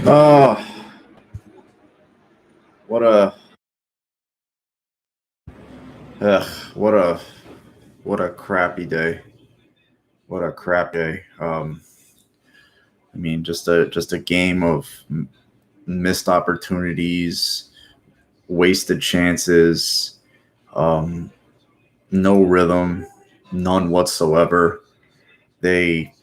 Oh, what a ugh, what a crappy day. What a crap day. I mean, just a game of missed opportunities, wasted chances, um, no rhythm, none whatsoever. They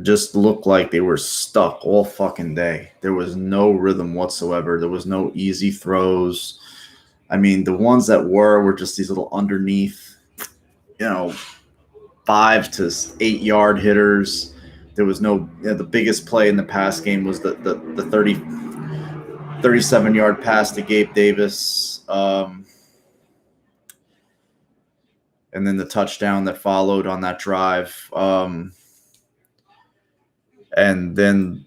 just looked like they were stuck all fucking day. There was no rhythm whatsoever. There was no easy throws. I mean, the ones that were just these little underneath, 5 to 8 yard hitters. There was no, the biggest play in the pass game was the 37-yard pass to Gabe Davis. And then the touchdown that followed on that drive. And then,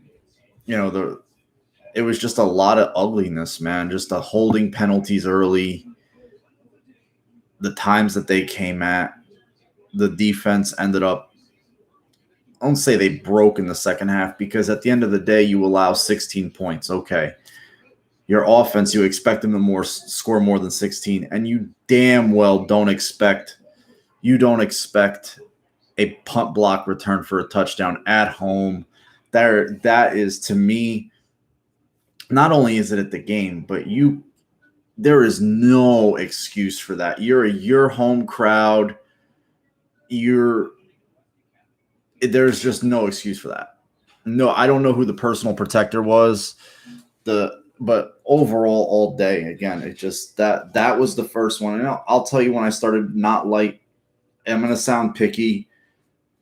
it was just a lot of ugliness, man. Just the holding penalties early, the times that they came at, the defense ended up, I don't say they broke in the second half, because at the end of the day, you allow 16 points. Okay. Your offense, you expect them to score more than 16, and you damn well don't expect a punt block return for a touchdown at home. That is, to me, not only is it at the game, but there is no excuse for that. You're your home crowd. There's just no excuse for that. No, I don't know who the personal protector was. But overall, all day, again, it just that was the first one. And I'll tell you when I started not like. I'm going to sound picky.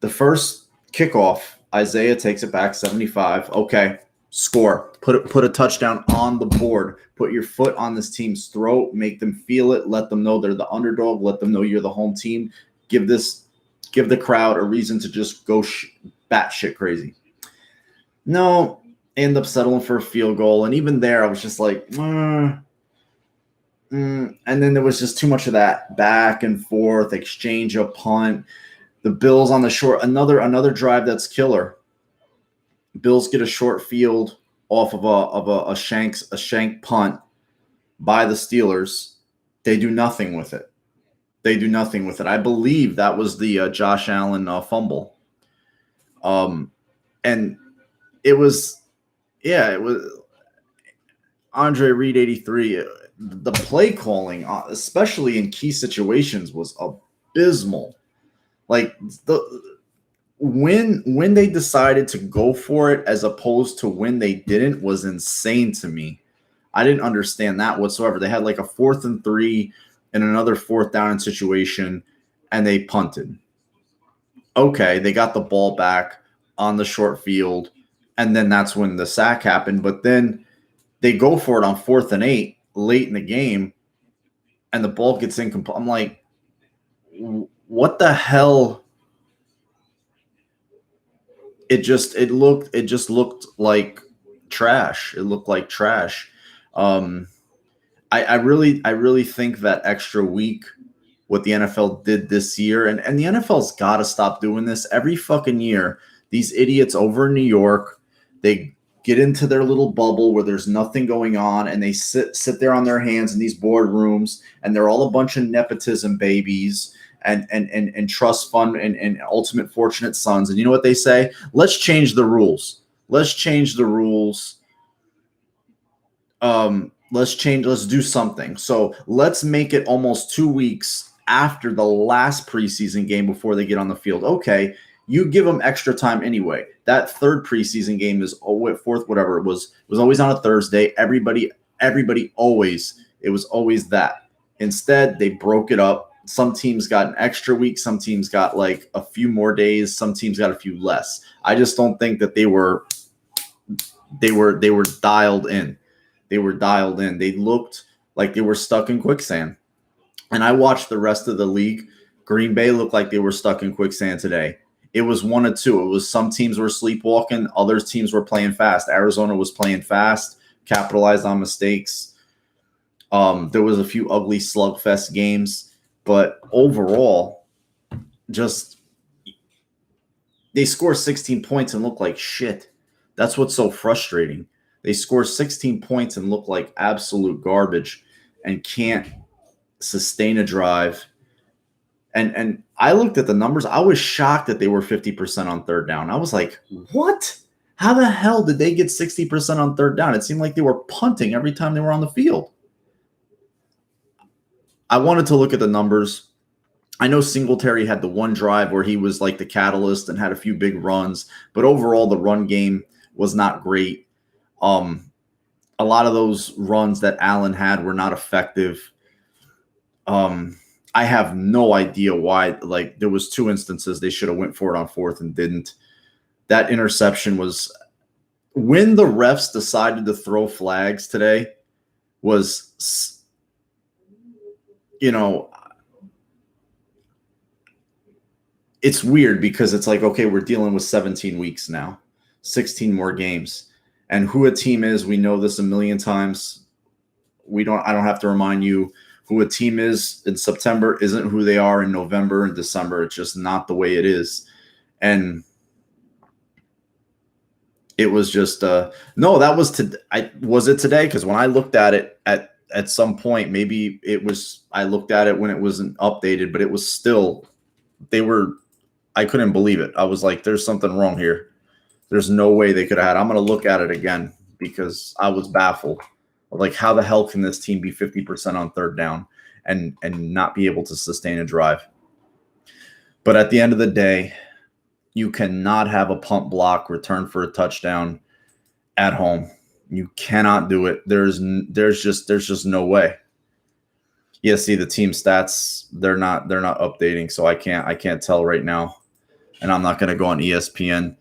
The first kickoff, Isaiah takes it back 75. Okay, score. Put a touchdown on the board. Put your foot on this team's throat. Make them feel it. Let them know they're the underdog. Let them know you're the home team. Give the crowd a reason to just go batshit crazy. No, end up settling for a field goal. And even there, I was just like, and then there was just too much of that back and forth, exchange a punt. The Bills on the short, another drive that's killer. Bills get a short field off of a shank punt by the Steelers. They do nothing with it. I believe that was the Josh Allen fumble. And it was Andre Reed 83. The play calling, especially in key situations, was abysmal. Like when they decided to go for it as opposed to when they didn't was insane to me. I didn't understand that whatsoever. They had like a 4th and 3 and another 4th down situation, and they punted. Okay, they got the ball back on the short field, and then that's when the sack happened. But then they go for it on 4th and 8 late in the game, and the ball gets incomplete. I'm like, what the hell? It just looked like trash. It looked like trash. I really think that extra week, what the NFL did this year, and the NFL's got to stop doing this every fucking year. These idiots over in New York, they get into their little bubble where there's nothing going on, and they sit there on their hands in these boardrooms, and they're all a bunch of nepotism babies and trust fund and ultimate fortunate sons. And you know what they say? Let's change the rules. Let's do something. So let's make it almost 2 weeks after the last preseason game before they get on the field. Okay, you give them extra time anyway. That third preseason game is fourth, whatever it was always on a Thursday. Everybody always, it was always that. Instead, they broke it up. Some teams got an extra week. Some teams got like a few more days. Some teams got a few less. I just don't think that they were dialed in. They were dialed in. They looked like they were stuck in quicksand. And I watched the rest of the league. Green Bay looked like they were stuck in quicksand today. It was one of two. It was some teams were sleepwalking. Other teams were playing fast. Arizona was playing fast, capitalized on mistakes. There was a few ugly slugfest games. But overall, just They score 16 points and look like shit. That's what's so frustrating. They score 16 points and look like absolute garbage and can't sustain a drive. And I looked at the numbers. I was shocked that they were 50% on third down. I was like, what? How the hell did they get 60% on third down? It seemed like they were punting every time they were on the field. I wanted to look at the numbers. I know Singletary had the one drive where he was like the catalyst and had a few big runs, but overall the run game was not great. A lot of those runs that Allen had were not effective. I have no idea why. Like, there was 2 instances they should have went for it on fourth and didn't. That interception was when the refs decided to throw flags today was, it's weird because it's like, okay, we're dealing with 17 weeks now, 16 more games. And who a team is, we know this a million times. I don't have to remind you who a team is in September isn't who they are in November and December. It's just not the way it is. And it was just no, that was was it today? Because when I looked at it at some point, maybe it was, I looked at it when it wasn't updated, but it was still, I couldn't believe it. I was like, there's something wrong here. There's no way they could have had. I'm going to look at it again because I was baffled. Like, how the hell can this team be 50% on third down and not be able to sustain a drive? But at the end of the day, you cannot have a punt block return for a touchdown at home. You cannot do it. There's just no way. Yeah, see the team stats, they're not updating, so I can't tell right now. And I'm not going to go on ESPN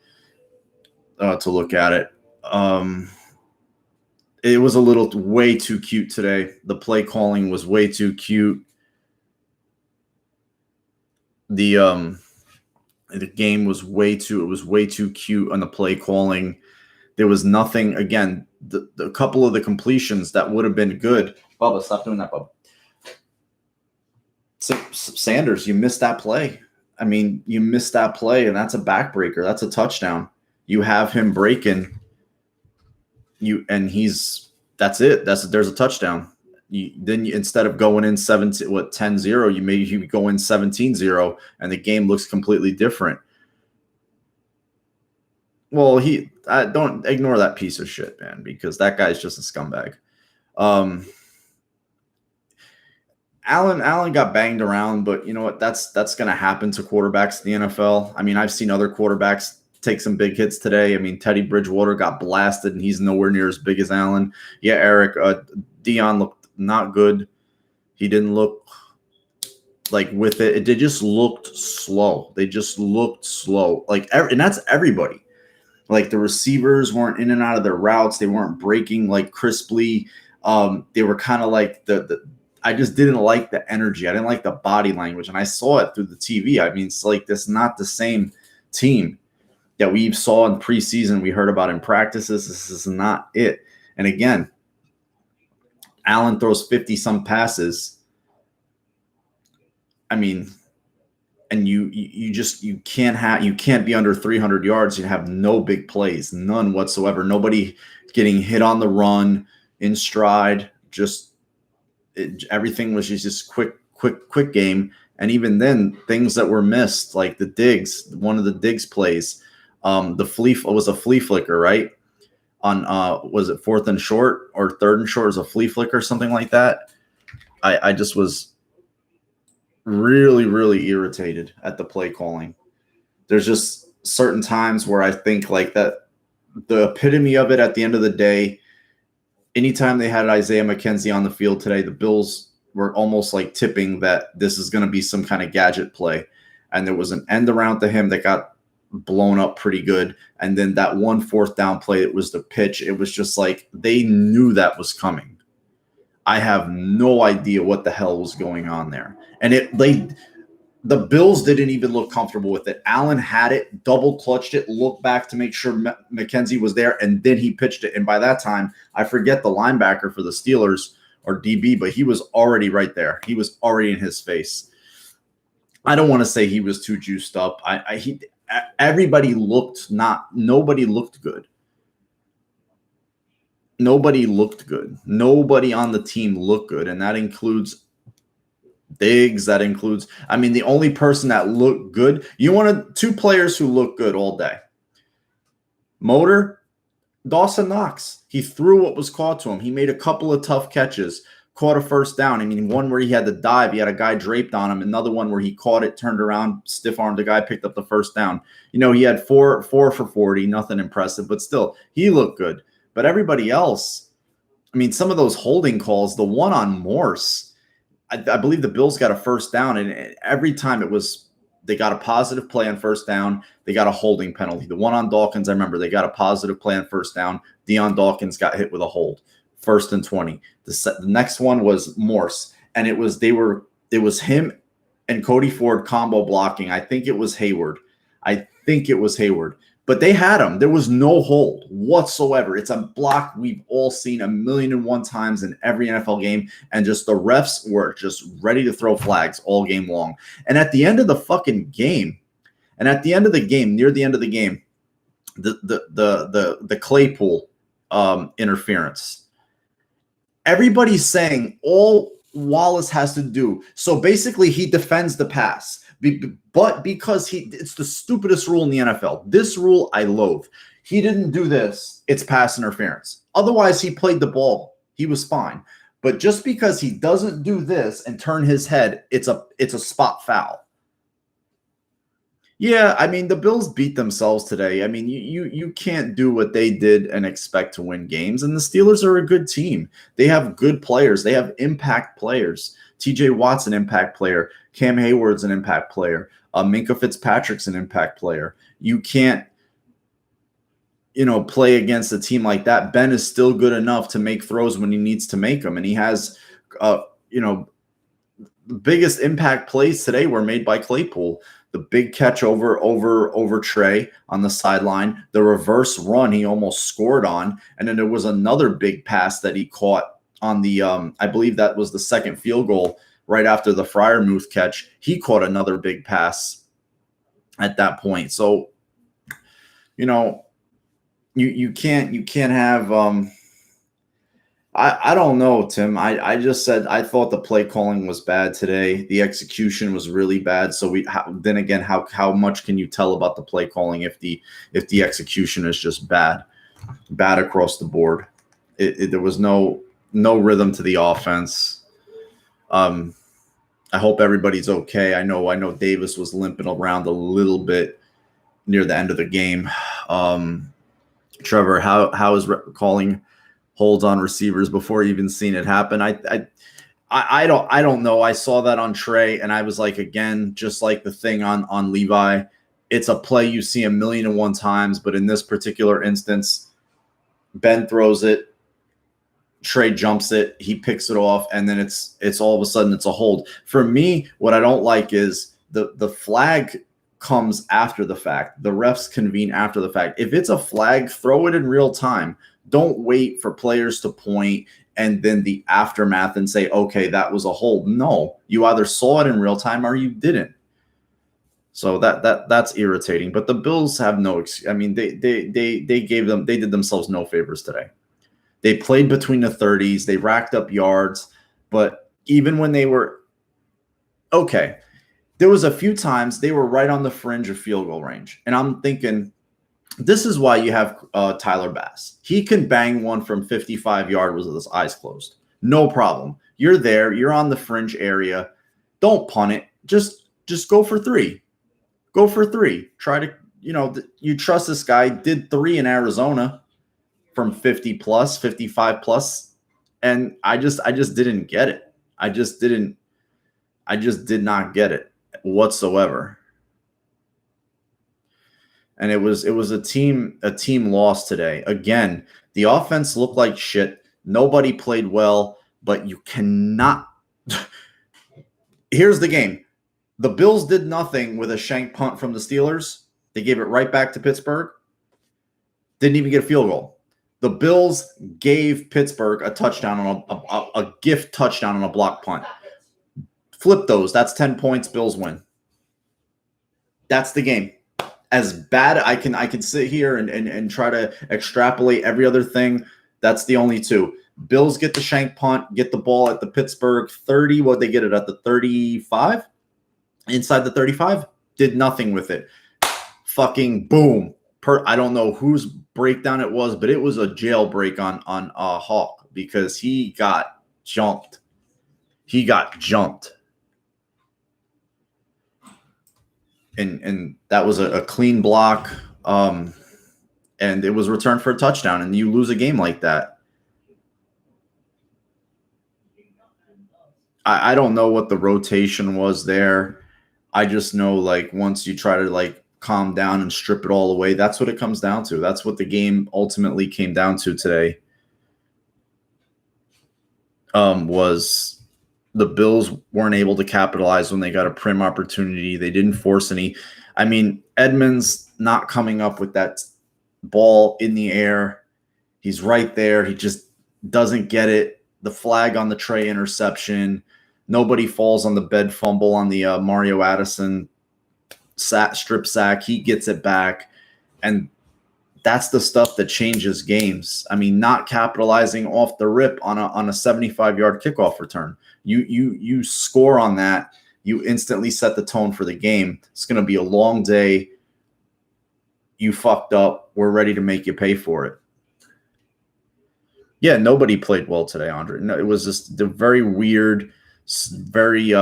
to look at it. It was a little way too cute today. The play calling was way too cute. The game was way too cute on the play calling. There was nothing. Again, the couple of the completions that would have been good. Bubba, stop doing that, Bubba. Sanders, you missed that play. I mean, you missed that play, and that's a backbreaker. That's a touchdown. You have him breaking. That's it. There's a touchdown. Instead of going in 10-0, you go in 17-0, and the game looks completely different. Well, don't ignore that piece of shit, man, because that guy's just a scumbag. Allen got banged around, but you know what? That's going to happen to quarterbacks in the NFL. I mean, I've seen other quarterbacks take some big hits today. I mean, Teddy Bridgewater got blasted, and he's nowhere near as big as Allen. Yeah, Eric, Dion looked not good. He didn't look like with it. They just looked slow. And that's everybody. Like, the receivers weren't in and out of their routes. They weren't breaking like crisply. They were kind of like I just didn't like the energy. I didn't like the body language, and I saw it through the TV. I mean, it's like, this is not the same team that we saw in preseason, we heard about in practices. This is not it. And again, Allen throws 50-some passes. I mean, and you can't be under 300 yards. You have no big plays, none whatsoever. Nobody getting hit on the run in stride. Everything was just quick game. And even then, things that were missed, like the Diggs, one of the Diggs plays. Was a flea flicker, right? On was it 4th and short or 3rd and short? Was a flea flicker, something like that. I just was really, really irritated at the play calling. There's just certain times where I think like that the epitome of it at the end of the day, anytime they had Isaiah McKenzie on the field today, the Bills were almost like tipping that this is going to be some kind of gadget play. And there was an end around to him that got blown up pretty good. And then that 1 4th down play, it was the pitch. It was just like they knew that was coming. I have no idea what the hell was going on there. And the Bills didn't even look comfortable with it. Allen had it, double clutched it, looked back to make sure McKenzie was there, and then he pitched it. And by that time, I forget the linebacker for the Steelers or DB, but he was already right there. He was already in his face. I don't want to say he was too juiced up. everybody looked nobody looked good. Nobody looked good. Nobody on the team looked good. And that includes Diggs. That includes, I mean, the only person that looked good, you wanted two players who looked good all day. Motor, Dawson Knox. He threw what was caught to him. He made a couple of tough catches, caught a first down. I mean, one where he had to dive. He had a guy draped on him. Another one where he caught it, turned around, stiff-armed the guy, picked up the first down. You know, he had four for 40, nothing impressive, but still, he looked good. But everybody else, I mean, some of those holding calls, the one on Morse, I believe the Bills got a first down, and every time it was they got a positive play on first down, they got a holding penalty. The one on Dawkins, I remember, they got a positive play on first down. Deion Dawkins got hit with a hold, 1st and 20. The next one was Morse, and it was him and Cody Ford combo blocking. I think it was Hayward. But they had him. There was no hold whatsoever. It's a block we've all seen 1,000,001 times in every NFL game, and just the refs were just ready to throw flags all game long. And at the end of the fucking game, near the end of the game, the Claypool interference. Everybody's saying all Wallace has to do. So basically, he defends the pass. But because it's the stupidest rule in the NFL. This rule I loathe. He didn't do this. It's pass interference. Otherwise, he played the ball. He was fine. But just because he doesn't do this and turn his head, it's a spot foul. Yeah, I mean, the Bills beat themselves today. I mean, you can't do what they did and expect to win games. And the Steelers are a good team. They have good players. They have impact players. TJ Watt's an impact player. Cam Hayward's an impact player. Minkah Fitzpatrick's an impact player. You can't, play against a team like that. Ben is still good enough to make throws when he needs to make them. And he has, the biggest impact plays today were made by Claypool. The big catch over Trey on the sideline, the reverse run he almost scored on, and then there was another big pass that he caught on the I believe that was the second field goal right after the Freiermuth catch. He caught another big pass at that point. So, you can't have I don't know, Tim. I just said I thought the play calling was bad today. The execution was really bad. So then again, how much can you tell about the play calling if the execution is just bad across the board? There was no rhythm to the offense. I hope everybody's okay. I know Davis was limping around a little bit near the end of the game. Trevor, how is calling holds on receivers before even seeing it happen? I don't know. I saw that on Trey, and I was like, again, just like the thing on Levi, it's a play you see 1,000,001 times, but in this particular instance, Ben throws it, Trey jumps it, he picks it off, and then it's all of a sudden it's a hold. For me, what I don't like is the flag comes after the fact. The refs convene after the fact. If it's a flag, throw it in real time. Don't wait for players to point and then the aftermath and say, okay, that was a hold. No, you either saw it in real time or you didn't. So that's irritating. But the Bills have no excuse. I mean, they did themselves no favors today. They played between the 30s. They racked up yards. But even when they were okay, there was a few times they were right on the fringe of field goal range. And I'm thinking, this is why you have Tyler Bass. He can bang one from 55 yards with his eyes closed. No problem. You're there. You're on the fringe area. Don't punt it. Just go for 3. Go for 3. Try to, you trust this guy. Did 3 in Arizona from 50 plus, 55 plus. And I just didn't get it. I just did not get it whatsoever. And it was a team loss today. Again, the offense looked like shit. Nobody played well, but you cannot. Here's the game. The Bills did nothing with a shank punt from the Steelers. They gave it right back to Pittsburgh. Didn't even get a field goal. The Bills gave Pittsburgh a touchdown on a gift touchdown on a block punt. Flip those. That's 10 points. Bills win. That's the game. as bad I can sit here and try to extrapolate every other thing. That's the only two. Bills get the shank punt, get the ball at the Pittsburgh 30. What they get it at the 35? Inside the 35? Did nothing with it. Fucking boom. I don't know whose breakdown it was, but it was a jailbreak on Hawk because he got jumped. He got jumped. And that was a clean block. And it was returned for a touchdown, and you lose a game like that. I don't know what the rotation was there. I just know, like, once you try to, like, calm down and strip it all away, that's what it comes down to. That's what the game ultimately came down to today. Was the Bills weren't able to capitalize when they got a prim opportunity. They didn't force any. I mean, Edmonds not coming up with that ball in the air. He's right there. He just doesn't get it. The flag on the Trey interception. Nobody falls on the bed fumble on the Mario Addison strip sack. He gets it back. And that's the stuff that changes games. I mean, not capitalizing off the rip on a 75-yard kickoff return. You score on that, you instantly set the tone for the game. It's going to be a long day. You fucked up. We're ready to make you pay for it. Yeah, nobody played well today, Andre. No, it was just the very weird, very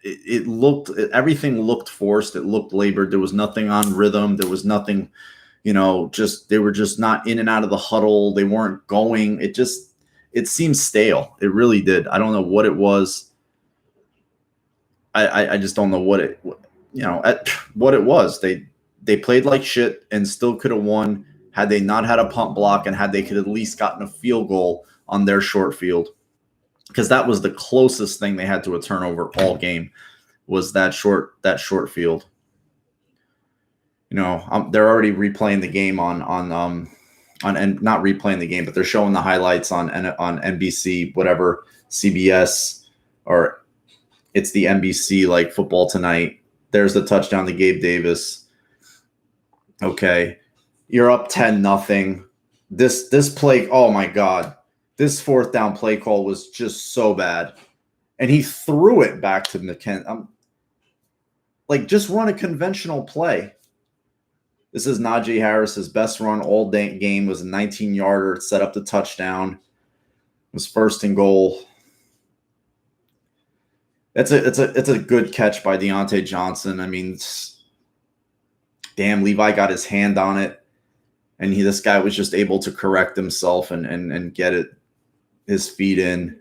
it looked, everything looked forced. It looked labored. There was nothing on rhythm. There was nothing, just, they were just not in and out of the huddle. They weren't going. It seemed stale. It really did. I don't know what it was. I just don't know what it was. They played like shit and still could have won had they not had a punt block and had they could at least gotten a field goal on their short field. Because that was the closest thing they had to a turnover all game, was that short field. They're already replaying the game on and not replaying the game, but they're showing the highlights on NBC, whatever, CBS, or it's the NBC, like Football Tonight. There's the touchdown to Gabe Davis. Okay, you're up 10-0. This play, oh my God. This fourth down play call was just so bad. And he threw it back to McKenzie. Just run a conventional play. This is Najee Harris's best run all day game. Was a 19-yarder. It set up the touchdown. It was first and goal. It's a good catch by Deontay Johnson. I mean, damn, Levi got his hand on it. And this guy was just able to correct himself and get it. His feet in.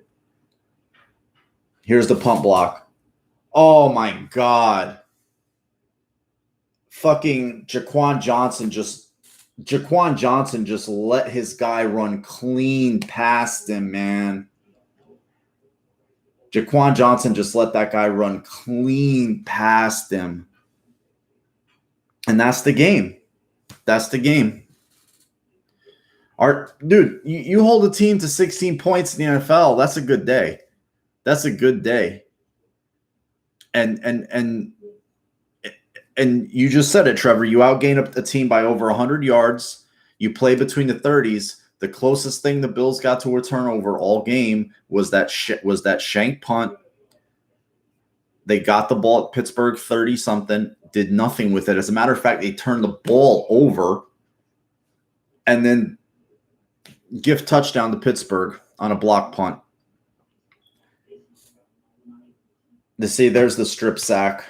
Here's the punt block. Oh my God. Fucking Jaquan Johnson just let his guy run clean past him, man. Jaquan Johnson just let that guy run clean past him. And that's the game. That's the game. Dude, you hold a team to 16 points in the NFL. That's a good day. That's a good day. And you just said it, Trevor. You outgained a team by over 100 yards. You play between the 30s. The closest thing the Bills got to a turnover all game was that shank punt. They got the ball at Pittsburgh 30-something, did nothing with it. As a matter of fact, they turned the ball over and then gift touchdown to Pittsburgh on a block punt. To see, there's the strip sack.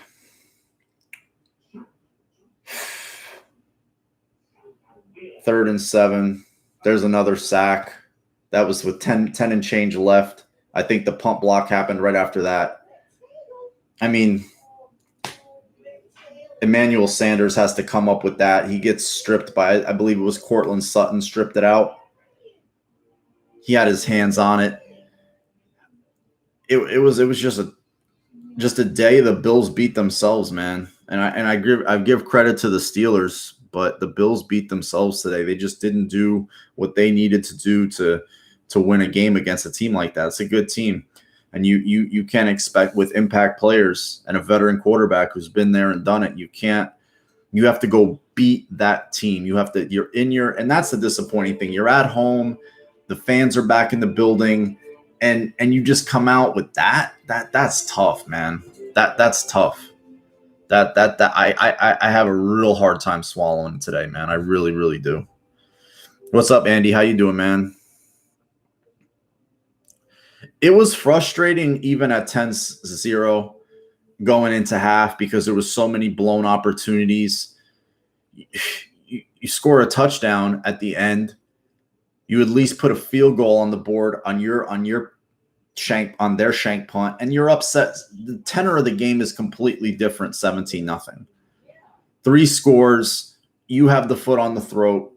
Third and 7. There's another sack. That was with 10 and change left. I think the punt block happened right after that. I mean, Emmanuel Sanders has to come up with that. He gets stripped by, I believe it was Cortland Sutton, stripped it out. He had his hands on it. It was just a day the Bills beat themselves, man. And I give credit to the Steelers, but the Bills beat themselves today. They just didn't do what they needed to do to win a game against a team like that. It's a good team. And you can't expect, with impact players and a veteran quarterback who's been there and done it, you have to go beat that team. And that's the disappointing thing. You're at home, the fans are back in the building, and you just come out with that's tough, man. That's tough. I have a real hard time swallowing today, man. I really, really do. What's up, Andy? How you doing, man? It was frustrating even at 10-0 going into half because there was so many blown opportunities. You score a touchdown at the end, you at least put a field goal on the board on their shank punt, and you're upset. The tenor of the game is completely different. 17-0. 3 scores, you have the foot on the throat,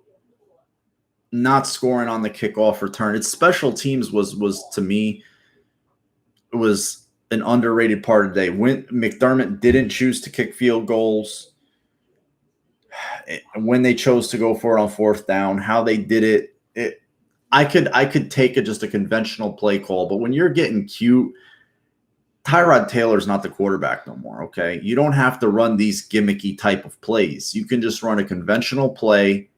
not scoring on the kickoff return. Its special teams was to me, it was an underrated part of the day. When McDermott didn't choose to kick field goals, when they chose to go for it on 4th down, how they did it, I could take just a conventional play call, but when you're getting cute, Tyrod Taylor's not the quarterback no more, okay? You don't have to run these gimmicky type of plays. You can just run a conventional play,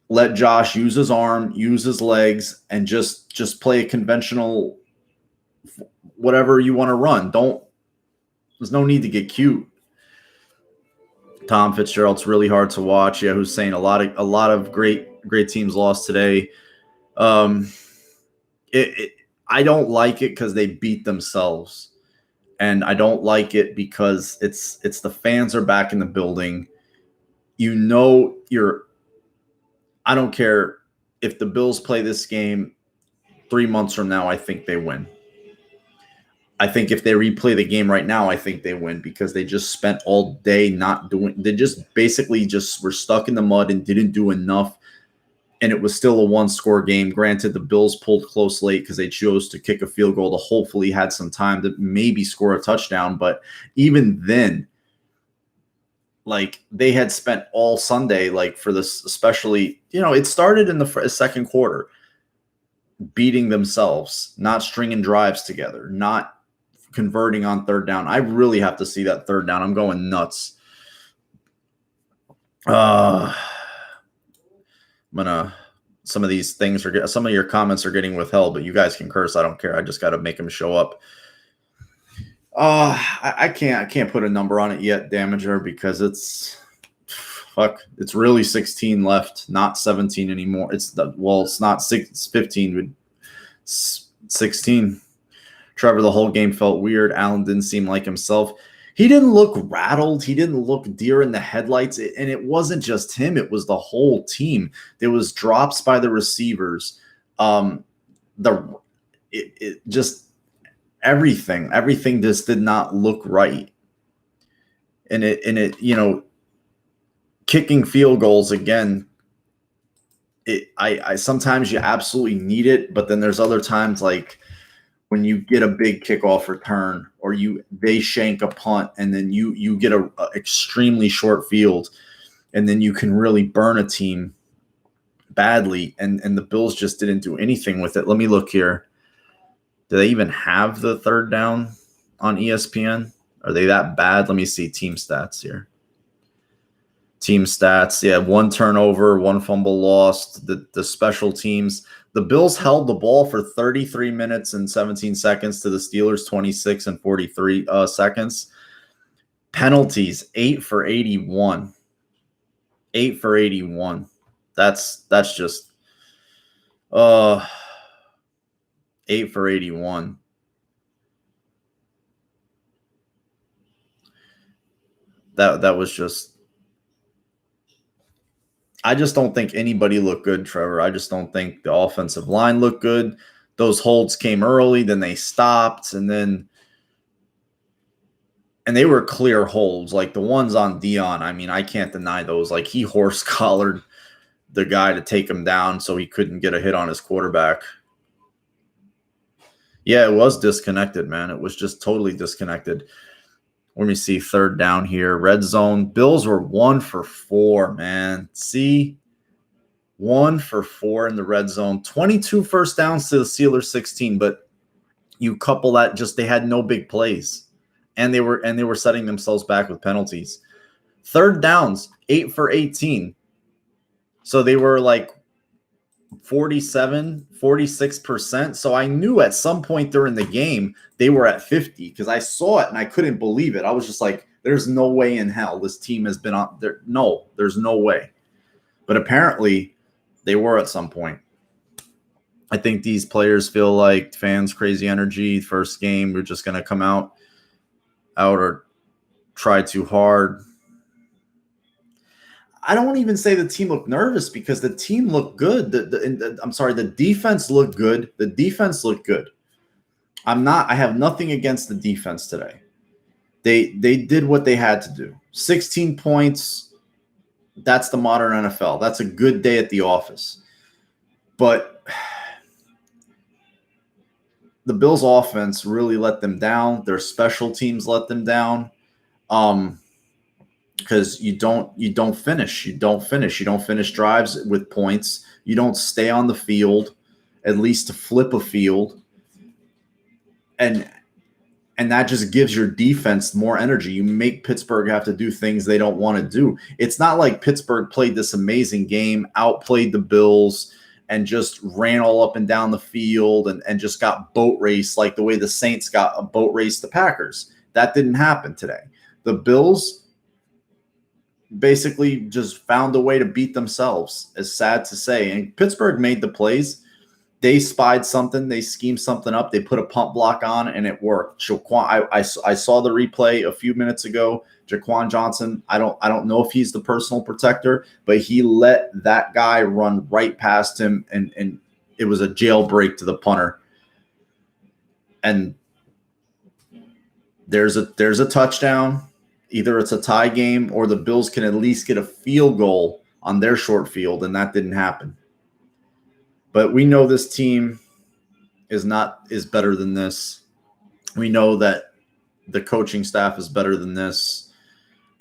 let Josh use his arm, use his legs, and just play a conventional whatever you want to run. There's no need to get cute. Tom Fitzgerald's really hard to watch. Yeah, who's saying a lot of great teams lost today. I don't like it because they beat themselves, and I don't like it because it's the fans are back in the building. I don't care if the Bills play this game 3 months from now. I think they win. I think if they replay the game right now, I think they win because they just spent all day they just basically were stuck in the mud and didn't do enough. And it was still a 1-score game. Granted, the Bills pulled close late because they chose to kick a field goal to hopefully had some time to maybe score a touchdown. But even then, like, they had spent all Sunday, like, for this, especially, it started in the second quarter, beating themselves, not stringing drives together, not converting on 3rd down. I really have to see that 3rd down. I'm going nuts. Some of these things some of your comments are getting withheld, but you guys can curse. I don't care. I just got to make them show up. I can't put a number on it yet, Damager, because it's really 16 left, not 17 anymore. It's not 15, but 16. Trevor, the whole game felt weird. Allen didn't seem like himself. He didn't look rattled. He didn't look deer in the headlights. And it wasn't just him. It was the whole team. There was drops by the receivers. Just everything just did not look right. And it kicking field goals again. I sometimes you absolutely need it, but then there's other times, like when you get a big kickoff return or they shank a punt and then you get a extremely short field and then you can really burn a team badly. And the Bills just didn't do anything with it. Let me look here. Do they even have the 3rd down on ESPN? Are they that bad? Let me see team stats here. Team stats. Yeah, 1 turnover, 1 fumble lost. The special teams. The Bills held the ball for 33 minutes and 17 seconds to the Steelers 26 and 43 seconds. Penalties, 8 for 81. 8 for 81. That's just 8 for 81. That was just, I just don't think anybody looked good, Trevor. I just don't think the offensive line looked good. Those holds came early, then they stopped, and they were clear holds. Like the ones on Dion, I mean, I can't deny those. Like he horse-collared the guy to take him down so he couldn't get a hit on his quarterback. Yeah, it was disconnected, man. It was just totally disconnected. Let me see 3rd down here. Red zone. Bills were 1 for 4, man. See? 1 for 4 in the red zone. 22 first downs to the Steelers 16. But You couple that, just they had no big plays, and they were setting themselves back with penalties. Third downs, 8 for 18. So they were like 47, 46%. So I knew at some point during the game they were at 50 because I saw it and I couldn't believe it. I was just like, there's no way in hell this team has been on there. No, there's no way. But apparently they were at some point. I think these players feel like fans, crazy energy, first game, we're just going to come out or try too hard. I don't even say the team looked nervous because the team looked good. The defense looked good. The defense looked good. I have nothing against the defense today. They did what they had to do. 16 points. That's the modern NFL. That's a good day at the office. But the Bills' offense really let them down. Their special teams let them down. Because you don't finish. You don't finish drives with points. You don't stay on the field, at least to flip a field. And that just gives your defense more energy. You make Pittsburgh have to do things they don't want to do. It's not like Pittsburgh played this amazing game, outplayed the Bills, and just ran all up and down the field and just got boat raced like the way the Saints got a boat race the Packers. That didn't happen today. The Bills basically just found a way to beat themselves, as sad to say. And Pittsburgh made the plays. They spied something. They schemed something up. They put a pump block on, and it worked. I saw the replay a few minutes ago. Jaquan Johnson, I don't know if he's the personal protector, but he let that guy run right past him, and it was a jailbreak to the punter. And there's a touchdown. Either it's a tie game or the Bills can at least get a field goal on their short field, and that didn't happen. But we know this team is better than this. We know that the coaching staff is better than this.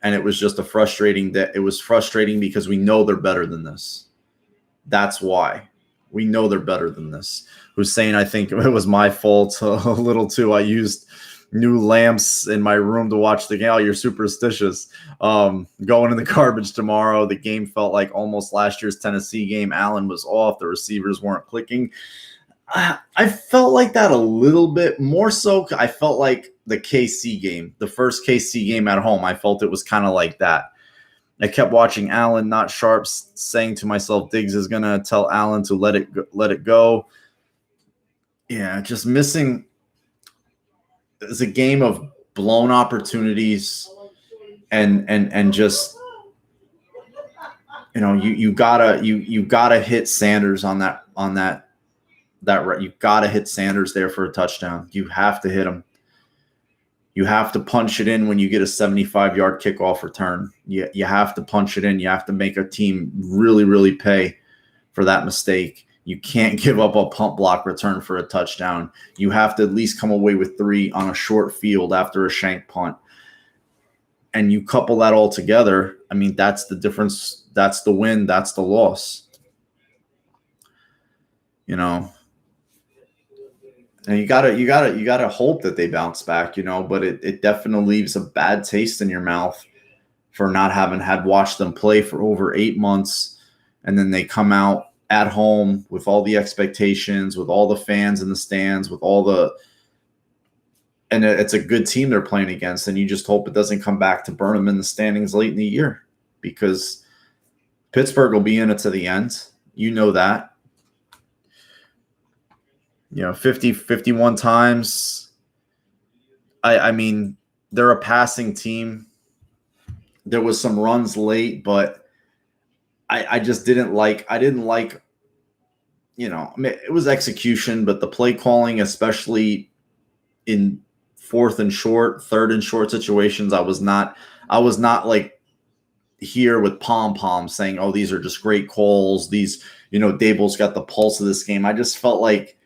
And it was just it was frustrating because we know they're better than this. That's why. We know they're better than this. Hussein, I think it was my fault a little too. I used new lamps in my room to watch the game. Oh, you're superstitious. Going in the garbage tomorrow. The game felt like almost last year's Tennessee game. Allen was off. The receivers weren't clicking. I felt like that a little bit more so. I felt like the KC game, the first KC game at home. I felt it was kind of like that. I kept watching Allen not sharp, saying to myself, Diggs is going to tell Allen to let it go. Yeah, just missing. It's a game of blown opportunities and just, you gotta hit Sanders on that you gotta hit Sanders there for a touchdown. You have to hit him. You have to punch it in when you get a 75-yard kickoff return. You have to punch it in. You have to make a team really, really pay for that mistake. You can't give up a pump block return for a touchdown. You have to at least come away with 3 on a short field after a shank punt. And you couple that all together, I mean, that's the difference. That's the win. That's the loss. And you gotta hope that they bounce back, but it definitely leaves a bad taste in your mouth for not having watched them play for over 8 months. And then they come out at home with all the expectations, with all the fans in the stands, and it's a good team they're playing against. And you just hope it doesn't come back to burn them in the standings late in the year, because Pittsburgh will be in it to the end. You know that. 51 times. I mean, they're a passing team. There was some runs late, but I just didn't like, it was execution, but the play calling, especially in third and short situations, I was not like here with pom-poms saying, oh, these are just great calls. These, Dable's got the pulse of this game. I just felt like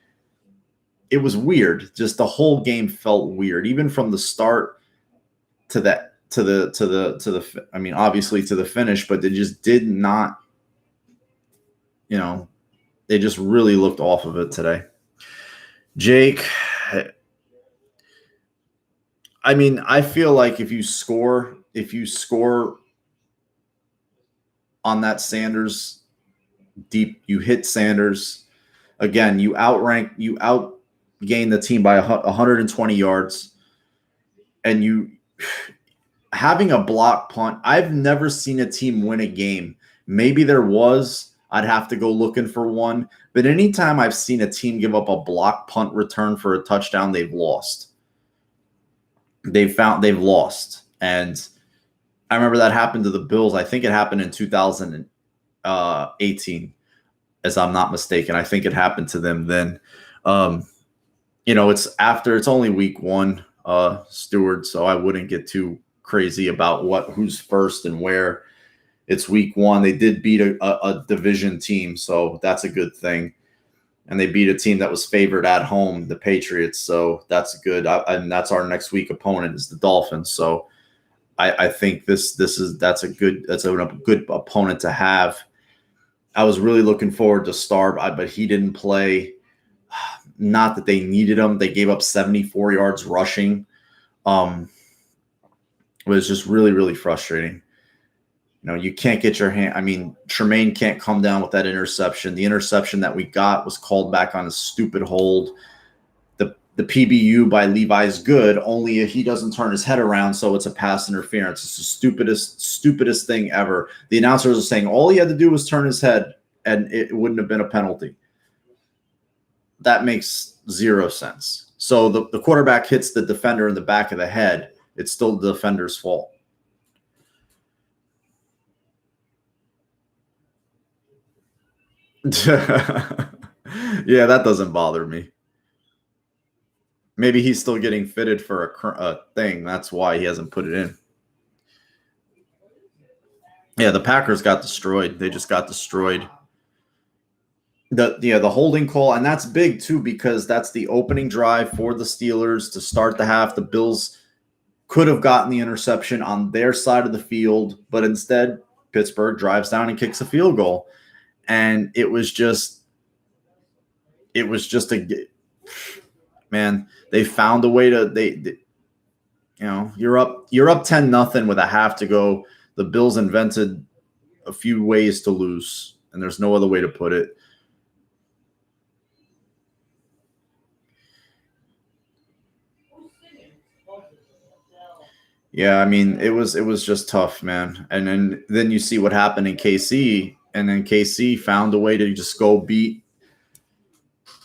it was weird. Just the whole game felt weird, even from the start to the obviously to the finish, but they just did not, they just really looked off of it today. Jake, I mean, I feel like if you score on that Sanders deep, you hit Sanders again, you outgain the team by 120 yards, and you having a block punt. I've never seen a team win a game. Maybe there was. I'd have to go looking for one. But anytime I've seen a team give up a block punt return for a touchdown, they've lost. They've lost. And I remember that happened to the Bills. I think it happened in 2018, as I'm not mistaken. I think it happened to them then. It's only week one, Stewart, so I wouldn't get too crazy about who's first and where. It's week one. They did beat a division team, so that's a good thing. And they beat a team that was favored at home, the Patriots. So that's good. And that's our next week opponent is the Dolphins. So I think that's a good opponent to have. I was really looking forward to Starr, but he didn't play. Not that they needed him. They gave up 74 yards rushing. It was just really, really frustrating. You can't get your hand. I mean, Tremaine can't come down with that interception. The interception that we got was called back on a stupid hold. The PBU by Levi's good, only if he doesn't turn his head around, so it's a pass interference. It's the stupidest thing ever. The announcers are saying all he had to do was turn his head, and it wouldn't have been a penalty. That makes zero sense. So the quarterback hits the defender in the back of the head. It's still the defender's fault. Yeah, that doesn't bother me. Maybe he's still getting fitted for a thing. That's why he hasn't put it in. Yeah, the Packers got destroyed. They just got destroyed. The holding call, and that's big too because that's the opening drive for the Steelers to start the half. The Bills could have gotten the interception on their side of the field, but instead Pittsburgh drives down and kicks a field goal. And it was just man, they found a way to you're up 10-0 with a half to go. The Bills invented a few ways to lose, and there's no other way to put it. Yeah, I mean, it was just tough, man. And then you see what happened in KC, and then KC found a way to just go beat.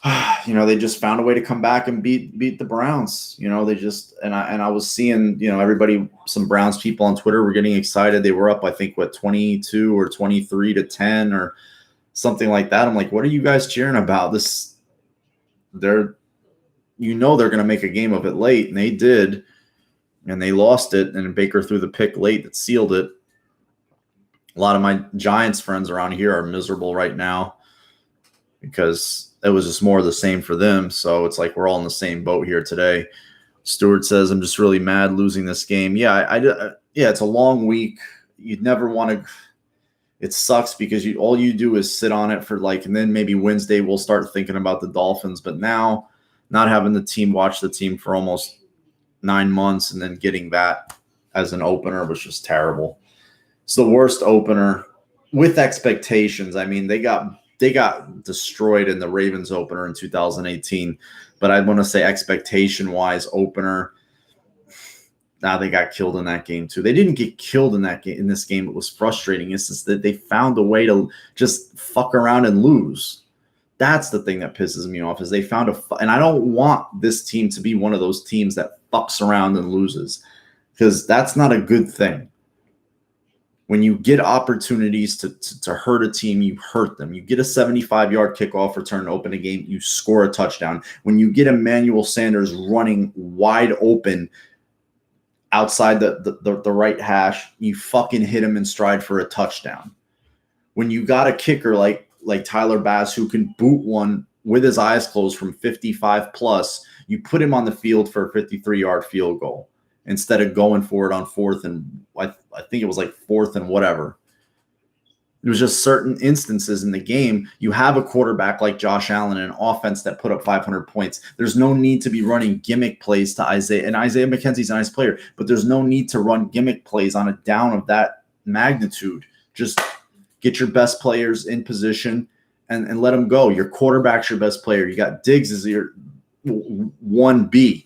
They just found a way to come back and beat the Browns. They just and I was seeing, everybody, some Browns people on Twitter were getting excited. They were up, I think, 22 or 23-10 or something like that. I'm like, what are you guys cheering about? They're going to make a game of it late, and they did. And they lost it, and Baker threw the pick late that sealed it. A lot of my Giants friends around here are miserable right now because it was just more of the same for them. So it's like we're all in the same boat here today. Stewart says, I'm just really mad losing this game. Yeah, it's a long week. You'd never want to – it sucks because all you do is sit on it for and then maybe Wednesday we'll start thinking about the Dolphins. But now not having watch the team for almost 9 months and then getting that as an opener was just terrible. It's the worst opener with expectations. I mean, they got destroyed in the Ravens opener in 2018, but I want to say expectation-wise opener. Now they got killed in that game too. They didn't get killed in that game. In this game, it was frustrating. It's just that they found a way to just fuck around and lose. That's the thing that pisses me off is they found and I don't want this team to be one of those teams that fucks around and loses because that's not a good thing. When you get opportunities to hurt a team, you hurt them. You get a 75-yard kickoff return to open a game, you score a touchdown. When you get Emmanuel Sanders running wide open outside the right hash, you fucking hit him in stride for a touchdown. When you got a kicker like Tyler Bass who can boot one with his eyes closed from 55 plus, you put him on the field for a 53-yard field goal instead of going for it on fourth and I think it was 4th and whatever. It was just certain instances in the game. You have a quarterback like Josh Allen and an offense that put up 500 points. There's no need to be running gimmick plays to Isaiah. And Isaiah McKenzie's a nice player, but there's no need to run gimmick plays on a down of that magnitude. Just get your best players in position and let them go. Your quarterback's your best player. You got Diggs as your 1B.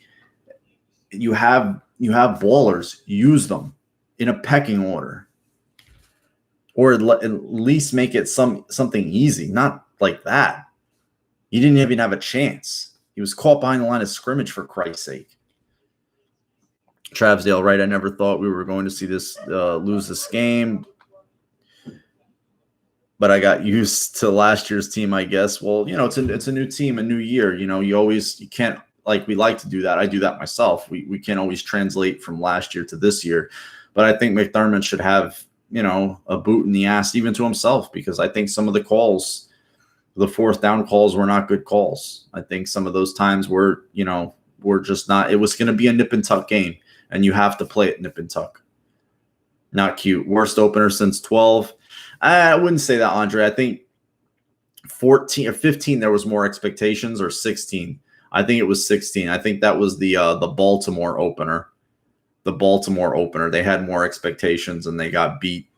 You have ballers. Use them in a pecking order. Or at least make it something easy, not like that. He didn't even have a chance. He was caught behind the line of scrimmage, for Christ's sake. Travsdale, right? I never thought we were going to see this lose this game, but I got used to last year's team, I guess. Well, it's a new team, a new year. You can't, like, we like to do that. I do that myself. We can't always translate from last year to this year, but I think McDermott should have a boot in the ass even to himself, because I think some of the calls, the fourth down calls, were not good calls. I think some of those times were just not. It was going to be a nip and tuck game, and you have to play it nip and tuck. Not cute. Worst opener since 12. I wouldn't say that, Andre. I think 14 or 15 there was more expectations, or 16. I think it was 16. I think that was the Baltimore opener. The Baltimore opener, they had more expectations and they got beat.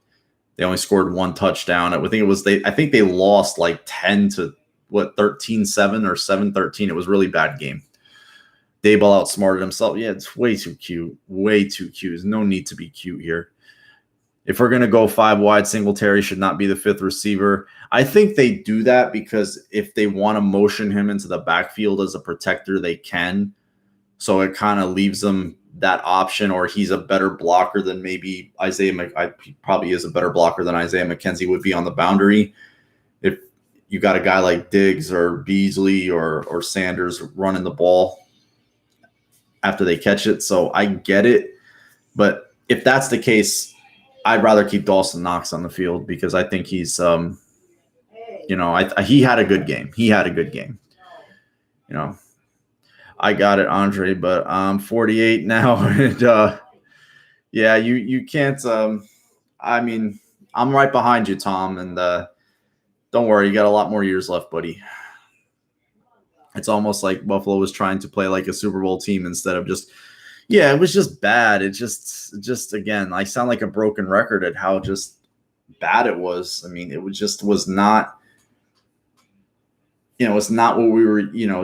They only scored one touchdown. I think they lost like 10 to 13-7 or 7-13. It was a really bad game. Dayball outsmarted himself. Yeah, it's way too cute. Way too cute. There's no need to be cute here. If we're going to go 5 wide, Singletary should not be the 5th receiver. I think they do that because if they want to motion him into the backfield as a protector, they can. So it kind of leaves them that option, or he's a better blocker than maybe he probably is a better blocker than Isaiah McKenzie would be on the boundary. If you got a guy like Diggs or Beasley or Sanders running the ball after they catch it. So I get it. But if that's the case, I'd rather keep Dawson Knox on the field, because I think he's, he had a good game. He had a good game. I got it, Andre, but I'm 48 now. And yeah, you can't. I'm right behind you, Tom, and don't worry, you got a lot more years left, buddy. It's almost like Buffalo was trying to play like a Super Bowl team instead of just. Yeah, it was just bad. It just again, I sound like a broken record at how just bad it was. I mean, it was not. It's not what we were,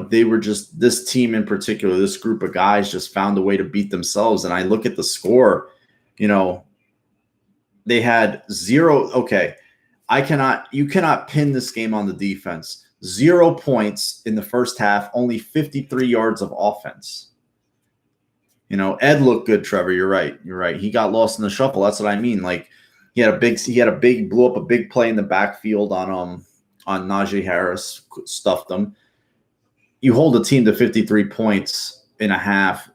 they were just, this team in particular, this group of guys just found a way to beat themselves. And I look at the score, they had 0. Okay. You cannot pin this game on the defense. 0 points in the first half, only 53 yards of offense. Ed looked good, Trevor. You're right. He got lost in the shuffle. That's what I mean. Like blew up a big play in the backfield on Najee Harris, stuffed them. You hold a team to 53 points in a half,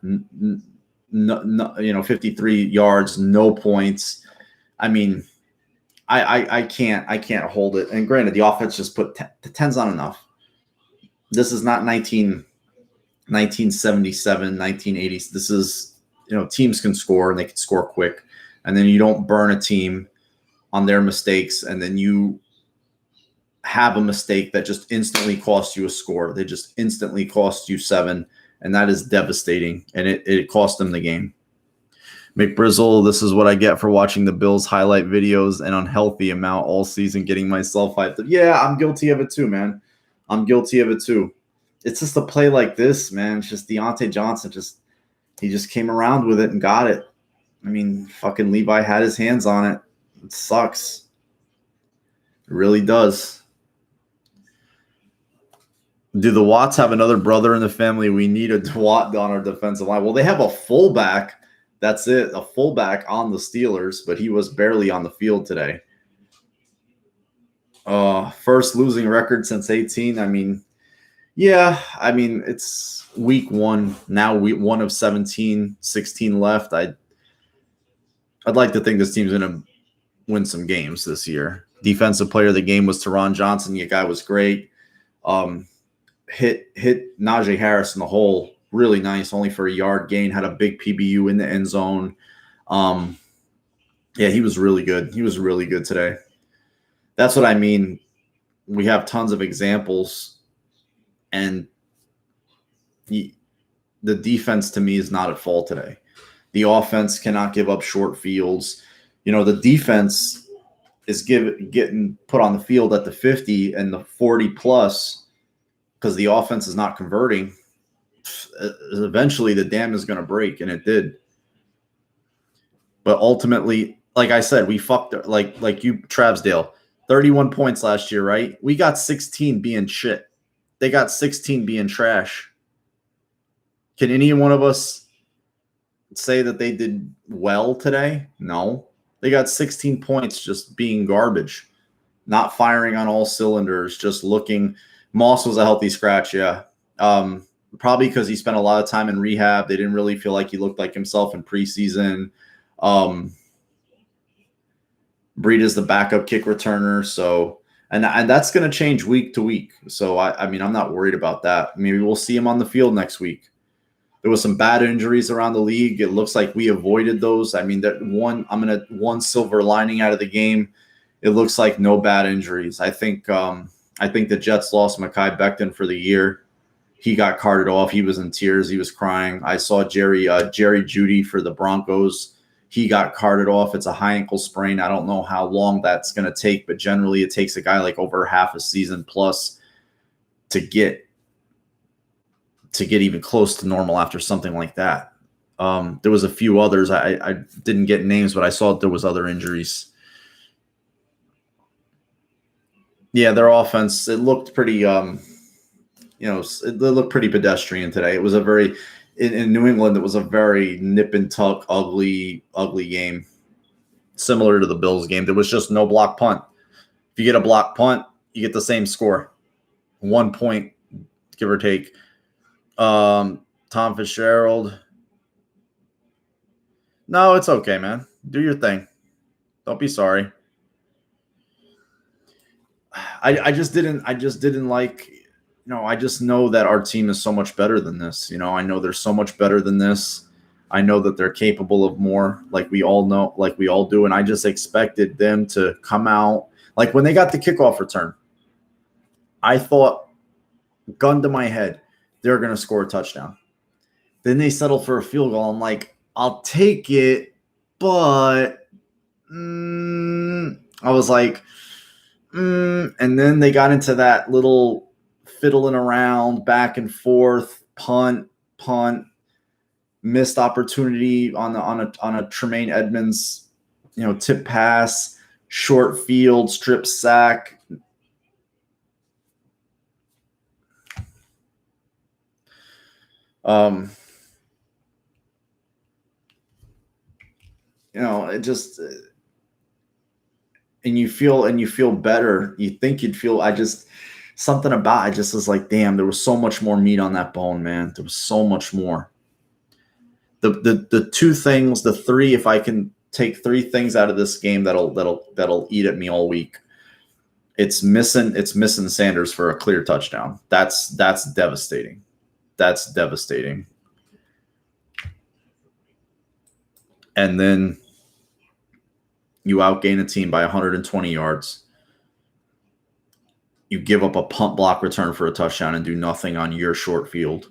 53 yards, no points. I mean, I can't hold it. And granted, the offense just put the 10's not enough. This is not 1977, 1980s. This is, teams can score and they can score quick. And then you don't burn a team on their mistakes, and then you have a mistake that just instantly costs you a score. They just instantly cost you 7, and that is devastating, and it cost them the game. McBrizzle, this is what I get for watching the Bills highlight videos an unhealthy amount all season, getting myself hyped up. Yeah, I'm guilty of it too, man. I'm guilty of it too. It's just a play like this, man. It's just Deontay Johnson. He just came around with it and got it. I mean, fucking Levi had his hands on it. It sucks. It really does. Do the Watts have another brother in the family? We need a Watt on our defensive line. Well, they have a fullback. That's it. A fullback on the Steelers, but he was barely on the field today. First losing record since 18. It's week 1. Now week 1 of 17, 16 left. I'd like to think this team's going to win some games this year. Defensive player of the game was Teron Johnson. The guy was great. Hit Najee Harris in the hole. Really nice, only for a yard gain. Had a big PBU in the end zone. Yeah, he was really good. He was really good today. That's what I mean. We have tons of examples, and the defense to me is not at fault today. The offense cannot give up short fields. The defense is getting put on the field at the 50 and the 40 plus because the offense is not converting. Eventually, the dam is going to break, and it did. But ultimately, like I said, we fucked like you, Travsdale, 31 points last year, right? We got 16 being shit. They got 16 being trash. Can any one of us say that they did well today? No. They got 16 points just being garbage, not firing on all cylinders, just looking. Moss was a healthy scratch, yeah. Probably because he spent a lot of time in rehab. They didn't really feel like he looked like himself in preseason. Breida's the backup kick returner, so and that's going to change week to week. So I mean, I'm not worried about that. Maybe we'll see him on the field next week. There was some bad injuries around the league. It looks like we avoided those. I mean, one silver lining out of the game. It looks like no bad injuries. I think the Jets lost Mekhi Becton for the year. He got carted off. He was in tears. He was crying. I saw Jerry Jeudy for the Broncos. He got carted off. It's a high ankle sprain. I don't know how long that's going to take, but generally it takes a guy like over half a season plus to get even close to normal after something like that. There was a few others. I didn't get names, but I saw there was other injuries. Yeah, their offense, it looked pretty, it looked pretty pedestrian today. It was a very, in New England, it was a very nip and tuck, ugly game, similar to the Bills game. There was just no block punt. If you get a block punt, you get the same score, 1 point, give or take. Tom Fitzgerald. No, it's okay, man. Do your thing. Don't be sorry. I just didn't like, I just know that our team is so much better than this. I know they're so much better than this. I know that they're capable of more, like we all know, like we all do. And I just expected them to come out. Like when they got the kickoff return, I thought, gun to my head, they're going to score a touchdown. Then they settled for a field goal. I'm like, I'll take it, but I was like, and then they got into that little fiddling around, back and forth, punt, missed opportunity on a Tremaine Edmonds, tip pass, short field, strip sack. It just, and you feel better. You think you'd feel, I just was like, damn, there was so much more meat on that bone, man. There was so much more. The two things, the three, if I can take three things out of this game that'll eat at me all week. It's missing Sanders for a clear touchdown. That's devastating. That's devastating. And then you outgain a team by 120 yards. You give up a punt block return for a touchdown and do nothing on your short field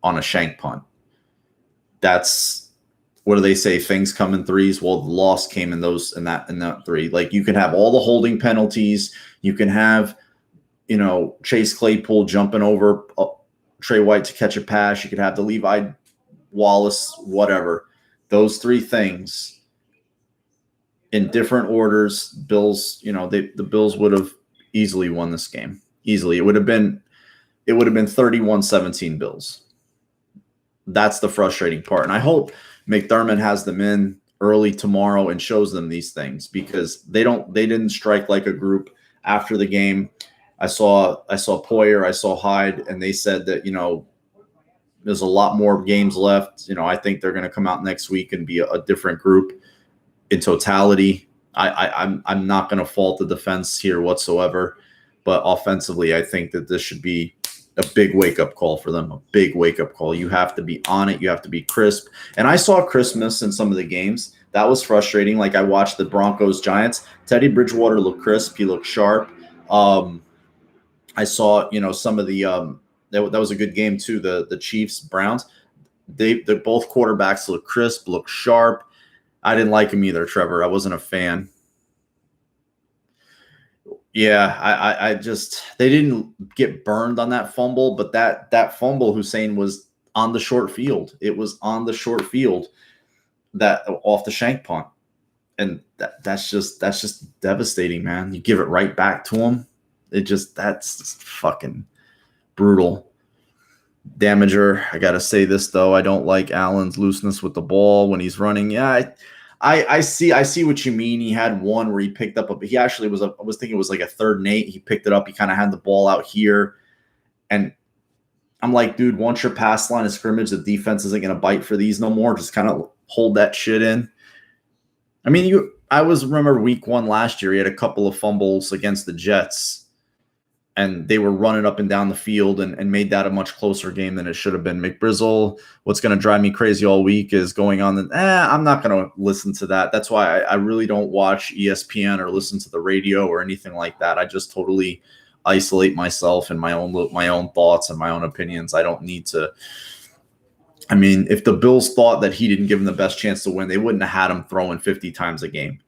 on a shank punt. That's, what do they say? Things come in threes. Well, the loss came in that three. Like, you can have all the holding penalties. You can have, Chase Claypool jumping over Trey White to catch a pass. You could have the Levi Wallace, whatever. Those three things in different orders, Bills, the Bills would have easily won this game. Easily. It would have been 31-17 Bills. That's the frustrating part. And I hope McDermott has them in early tomorrow and shows them these things, because they didn't strike like a group after the game. I saw Poyer, I saw Hyde, and they said that, there's a lot more games left. I think they're going to come out next week and be a different group in totality. I'm not going to fault the defense here whatsoever, but offensively, I think that this should be a big wake-up call for them, a big wake-up call. You have to be on it. You have to be crisp. And I saw crispness in some of the games. That was frustrating. Like I watched the Broncos Giants. Teddy Bridgewater looked crisp. He looked sharp. I saw, some of the that was a good game too. The Chiefs Browns. They both quarterbacks look crisp, look sharp. I didn't like him either, Trevor. I wasn't a fan. Yeah, I just they didn't get burned on that fumble, but that fumble, Hussein, was on the short field. It was on the short field that off the shank punt, and that's just devastating, man. You give it right back to him. That's just fucking brutal. Damager, I gotta say this though. I don't like Allen's looseness with the ball when he's running. Yeah, I see what you mean. He had one where he picked up he actually I was thinking it was like a 3rd and 8. He picked it up. He kind of had the ball out here. And I'm like, dude, once you're past line of scrimmage, the defense isn't going to bite for these no more. Just kind of hold that shit in. I mean, I remember week 1 last year, he had a couple of fumbles against the Jets. And they were running up and down the field and made that a much closer game than it should have been. McBrizzle, what's going to drive me crazy all week is going on. I'm not going to listen to that. That's why I really don't watch ESPN or listen to the radio or anything like that. I just totally isolate myself and my own thoughts and my own opinions. I don't need to. I mean, if the Bills thought that he didn't give them the best chance to win, they wouldn't have had him throwing 50 times a game.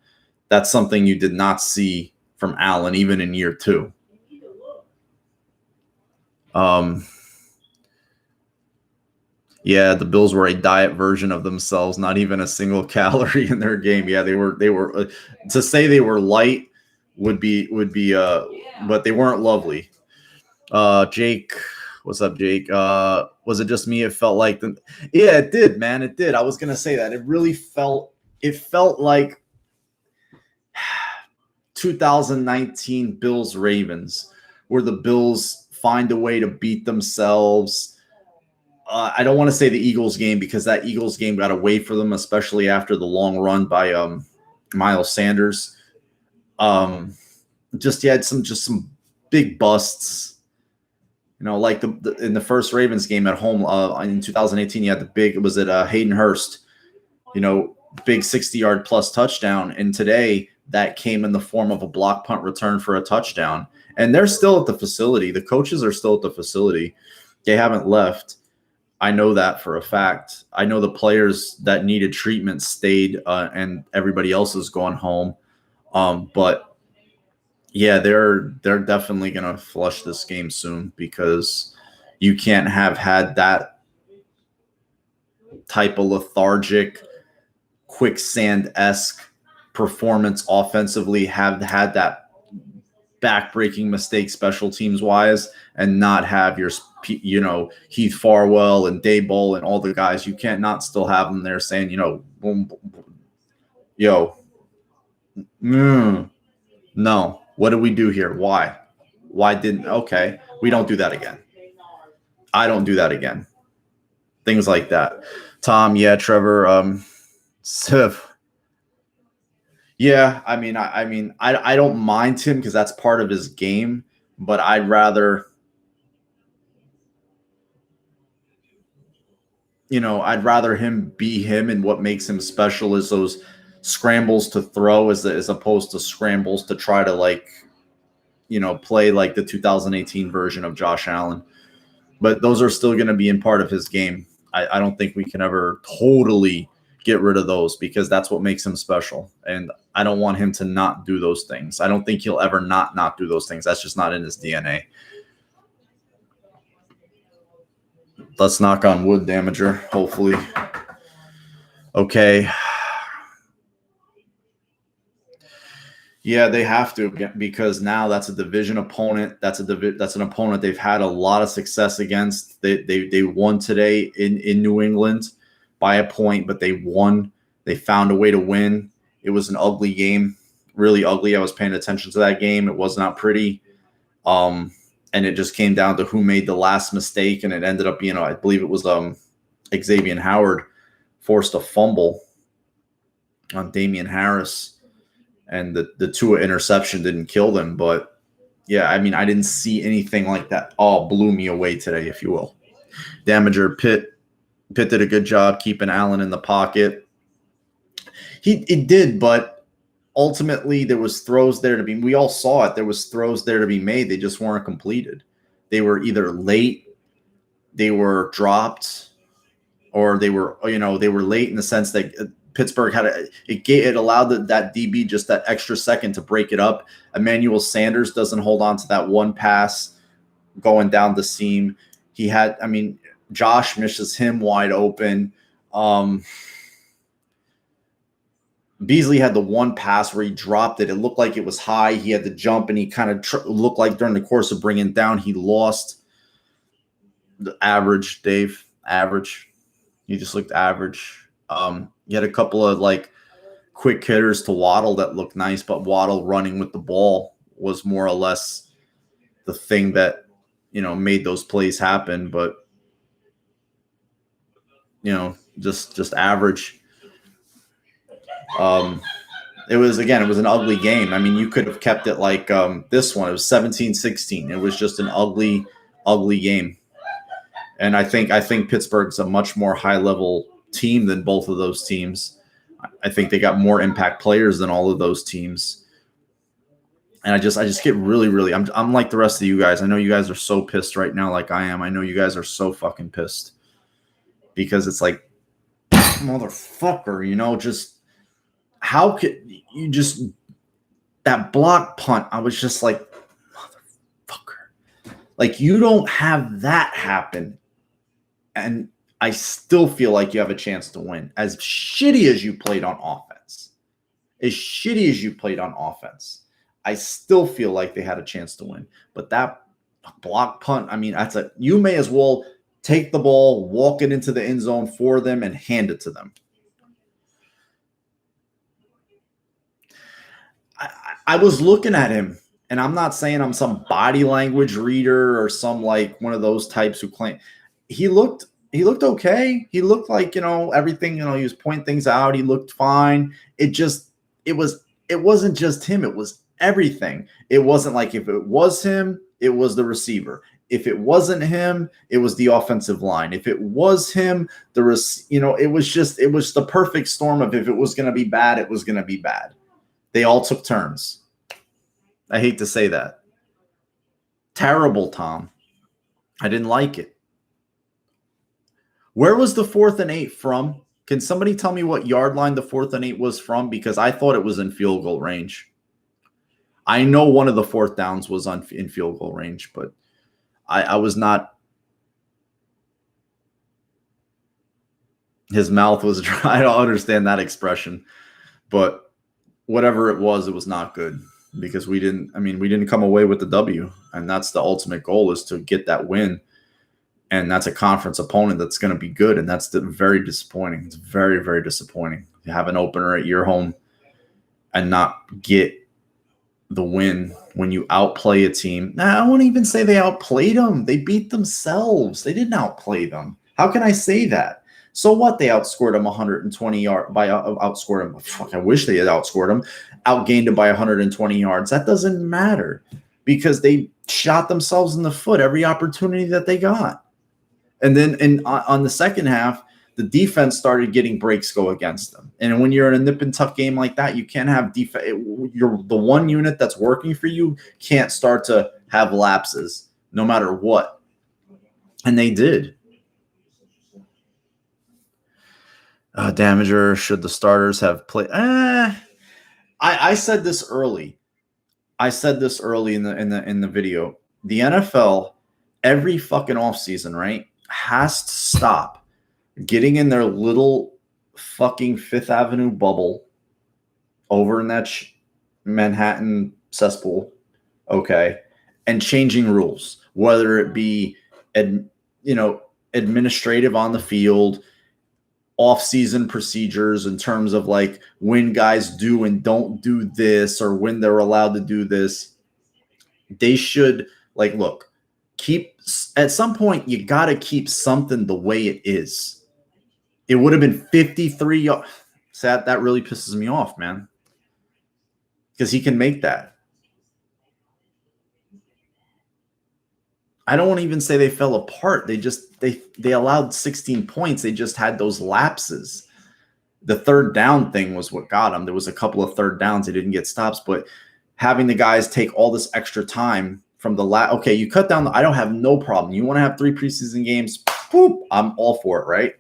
That's something you did not see from Allen, even in year 2. Yeah, the Bills were a diet version of themselves, not even a single calorie in their game. Yeah, they were to say they were light would be but they weren't lovely. Jake, what's up, Jake? Was it just me? It felt like yeah, it did, man. It did. I was going to say that. It felt like 2019 Bills Ravens, where the Bills find a way to beat themselves. I don't want to say the Eagles game because that Eagles game got away for them, especially after the long run by Miles Sanders. Just he had some big busts. Like in the first Ravens game at home in 2018, you had Hayden Hurst, big 60-yard plus touchdown. And today that came in the form of a block punt return for a touchdown. And they're still at the facility. The coaches are still at the facility. They haven't left. I know that for a fact. I know the players that needed treatment stayed and everybody else has gone home. But yeah, they're definitely going to flush this game soon because you can't have had that type of lethargic, quicksand-esque performance offensively, have had that back-breaking mistake special teams wise, and not have your Heath Farwell and Daboll and all the guys. You can't not still have them there saying no, what did we do here? Why didn't okay, we don't do that again. I don't do that again. Things like that. Tom, yeah, Trevor, yeah, I mean, I don't mind him because that's part of his game, but I'd rather him be him, and what makes him special is those scrambles to throw as opposed to scrambles to try to play like the 2018 version of Josh Allen. But those are still going to be in part of his game. I don't think we can ever totally get rid of those because that's what makes him special. And I don't want him to not do those things. I don't think he'll ever not do those things. That's just not in his DNA. Let's knock on wood, Damager, hopefully. Okay. Yeah, they have to, because now that's a division opponent. That's an opponent they've had a lot of success against. They won today in New England by a point, but they won. They found a way to win. It was an ugly game, really ugly. I was paying attention to that game. It was not pretty. And it just came down to who made the last mistake, and it ended up being, I believe it was Xavier Howard forced a fumble on Damian Harris. And the Tua interception didn't kill them. But, yeah, I mean, I didn't see anything like that. Oh, blew me away today, if you will. Damager, Pitt did a good job keeping Allen in the pocket. It did, but ultimately there was throws there to be. We all saw it. There was throws there to be made. They just weren't completed. They were either late, they were dropped, or they were late in the sense that Pittsburgh had it allowed that DB just that extra second to break it up. Emmanuel Sanders doesn't hold on to that one pass going down the seam. Josh misses him wide open. Beasley had the one pass where he dropped it. It looked like it was high. He had to jump, and he kind of looked like during the course of bringing it down, he lost the average, Dave. Average. He just looked average. He had a couple of like quick hitters to Waddle that looked nice, but Waddle running with the ball was more or less the thing that, made those plays happen. But, just average. It was an ugly game. I mean, you could have kept it like this one. It was 17-16. It was just an ugly, ugly game. And I think Pittsburgh's a much more high-level team than both of those teams. I think they got more impact players than all of those teams. And I just get really, really – I'm like the rest of you guys. I know you guys are so pissed right now like I am. I know you guys are so fucking pissed because it's like, motherfucker, just – how could you just that block punt? I was just like, motherfucker. Like, you don't have that happen. And I still feel like you have a chance to win. As shitty as you played on offense, I still feel like they had a chance to win. But that block punt, you may as well take the ball, walk it into the end zone for them, and hand it to them. I was looking at him, and I'm not saying I'm some body language reader or some like one of those types who claim he looked okay. He looked like, everything, he was pointing things out. He looked fine. It wasn't just him. It was everything. It wasn't like if it was him, it was the receiver. If it wasn't him, it was the offensive line. If it was him, it was the perfect storm of if it was going to be bad, it was going to be bad. They all took turns. I hate to say that. Terrible, Tom. I didn't like it. Where was the 4th and 8 from? Can somebody tell me what yard line the 4th and 8 was from? Because I thought it was in field goal range. I know one of the 4th downs was in field goal range, but I was not. His mouth was dry. I don't understand that expression, but whatever it was not good because we didn't come away with the W, and that's the ultimate goal, is to get that win. And that's a conference opponent that's going to be good, and that's very disappointing. It's very, very disappointing to have an opener at your home and not get the win when you outplay a team. Now, I won't even say they outplayed them. They beat themselves. They didn't outplay them. How can I say that? So what? They outscored them 120 yards outscored them. Fuck, I wish they had outscored them. Outgained them by 120 yards. That doesn't matter because they shot themselves in the foot every opportunity that they got. And then on the second half, the defense started getting breaks go against them. And when you're in a nip and tuck game like that, you can't have defense. You're the one unit that's working for you can't start to have lapses no matter what. And they did. Damager, should the starters have played? I said this early. I said this early in the video. The NFL every fucking offseason, right, has to stop getting in their little fucking Fifth Avenue bubble over in that Manhattan cesspool, okay, and changing rules, whether it be administrative on the field, off-season procedures in terms of like when guys do and don't do this or when they're allowed to do this. They should keep at some point. You got to keep something the way it is. It would have been 53 yards. That really pisses me off, man, because he can make that. I don't want to even say they fell apart. They allowed 16 points. They just had those lapses. the third down thing was what got them. There was a couple of third downs. They didn't get stops, but having the guys take all this extra time from the okay, you cut down I don't have no problem. You want to have 3 preseason games, boop, I'm all for it, right?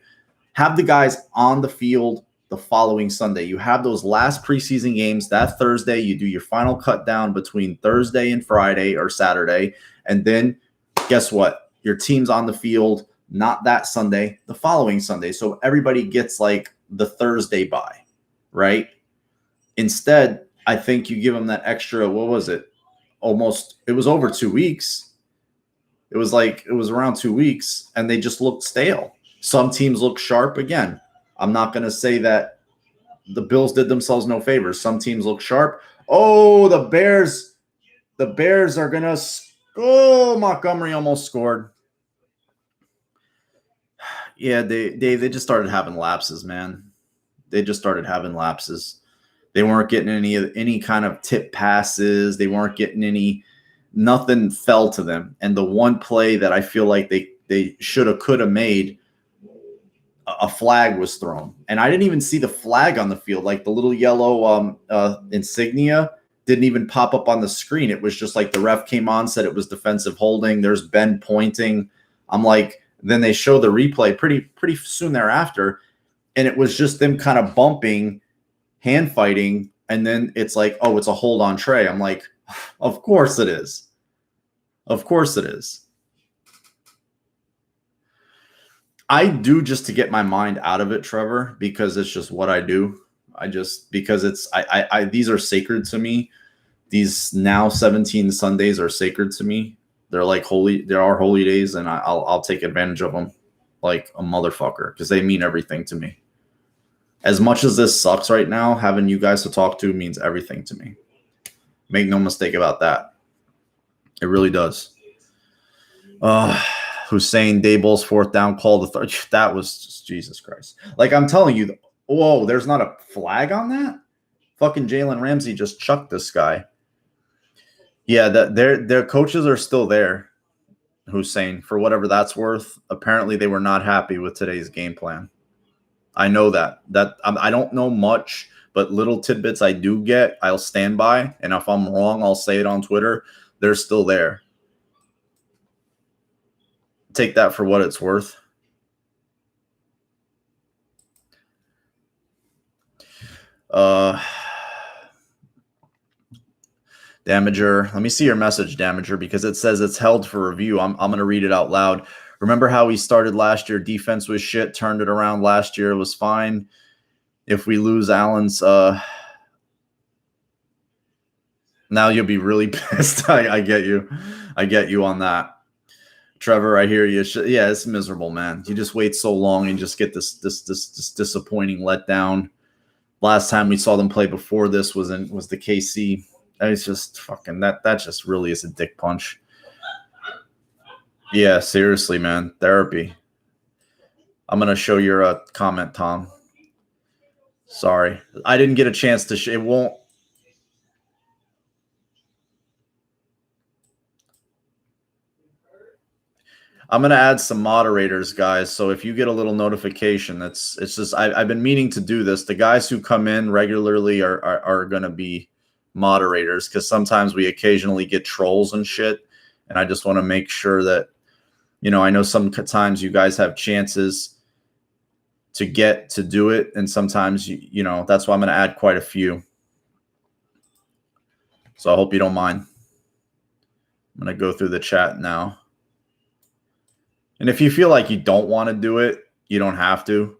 Have the guys on the field the following Sunday. You have those last preseason games that Thursday. You do your final cut down between Thursday and Friday or Saturday. And then guess what? Your team's on the field, not that Sunday, the following Sunday. So everybody gets like the Thursday bye, right? Instead, I think you give them that extra, what was it? It was over 2 weeks. It was around 2 weeks, and they just looked stale. Some teams look sharp again. I'm not going to say that the Bills did themselves no favors. Some teams look sharp. Oh, the Bears are going to Montgomery almost scored. Yeah, they just started having lapses, man. They just started having lapses. They weren't getting any kind of tip passes. They weren't getting nothing fell to them. And the one play that I feel like they should have, could have made, a flag was thrown. And I didn't even see the flag on the field. Like the little yellow insignia didn't even pop up on the screen. It was just like the ref came on, said it was defensive holding. There's Ben pointing. I'm like, then they show the replay pretty soon thereafter. And it was just them kind of bumping, hand fighting. And then it's like, oh, it's a hold on Trey. I'm like, of course it is. Of course it is. I do just to get my mind out of it, Trevor, because it's just what I do. Because it's these are sacred to me. These now 17 Sundays are sacred to me. They're like holy. There are holy days, and I'll take advantage of them like a motherfucker because they mean everything to me. As much as this sucks right now, having you guys to talk to means everything to me. Make no mistake about that. It really does. Hussein Dayball's fourth down call. That was just Jesus Christ. Like I'm telling you, whoa, there's not a flag on that? Fucking Jalen Ramsey just chucked this guy. Yeah, their coaches are still there, Hussein, for whatever that's worth. Apparently they were not happy with today's game plan. I know that. I don't know much, but little tidbits I do get, I'll stand by. And if I'm wrong, I'll say it on Twitter. They're still there. Take that for what it's worth. Damager. Let me see your message, Damager, because it says it's held for review. I'm going to read it out loud. Remember how we started last year? Defense was shit. Turned it around last year. It was fine. If we lose Allen's, now you'll be really pissed. I get you. I get you on that. Trevor, I hear you. Yeah, it's miserable, man. You just wait so long and just get this disappointing letdown. Last time we saw them play before this was the KC. It's just fucking that just really is a dick punch. Yeah, seriously, man. Therapy. I'm gonna show your comment, Tom. Sorry, I didn't get a chance to. It won't. I'm going to add some moderators, guys. So if you get a little notification, it's just I've been meaning to do this. The guys who come in regularly are going to be moderators because sometimes we occasionally get trolls and shit. And I just want to make sure that, I know sometimes you guys have chances to get to do it. And sometimes, that's why I'm going to add quite a few. So I hope you don't mind. I'm going to go through the chat now. And if you feel like you don't want to do it, you don't have to.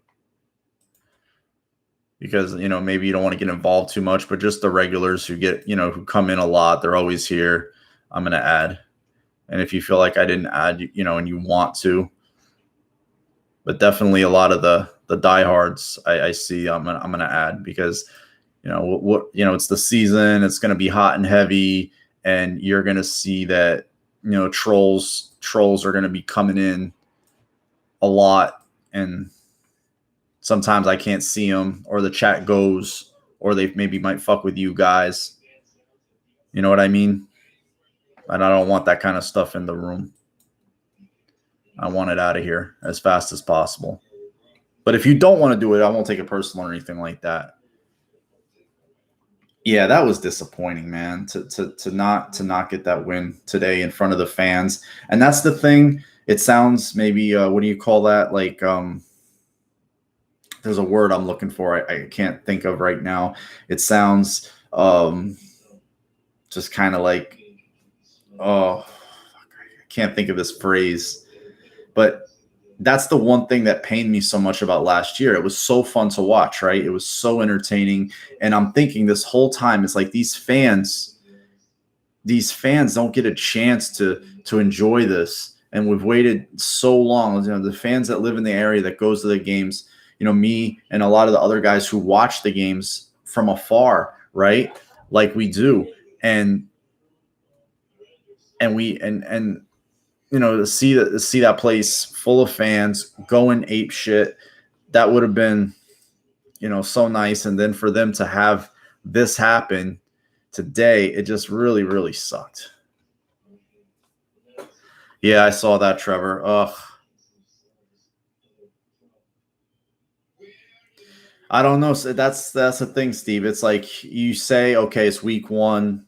Because, maybe you don't want to get involved too much, but just the regulars who get, who come in a lot, they're always here. I'm going to add. And if you feel like I didn't add, and you want to, but definitely a lot of the diehards I see, I'm going to add because, it's the season, it's going to be hot and heavy, and you're going to see that, trolls are going to be coming in a lot, and sometimes I can't see them, or the chat goes, or they maybe might fuck with you guys. You know what I mean? And I don't want that kind of stuff in the room. I want it out of here as fast as possible. But if you don't want to do it, I won't take it personal or anything like that. Yeah, that was disappointing, man. To not get that win today in front of the fans, and that's the thing. It sounds maybe what do you call that? Like there's a word I'm looking for. I can't think of right now. It sounds just kind of like I can't think of this phrase, but that's the one thing that pained me so much about last year. It was so fun to watch, right? It was so entertaining. And I'm thinking this whole time, it's like these fans don't get a chance to enjoy this. And we've waited so long. You know, the fans that live in the area that goes to the games, you know, me and a lot of the other guys who watch the games from afar, right? Like we do. And you know, to see that place full of fans going ape shit, that would have been, you know, so nice. And then for them to have this happen today, it just really, really sucked. Yeah, I saw that, Trevor. Ugh. I don't know. So that's the thing, Steve. It's like you say, okay, it's week 1.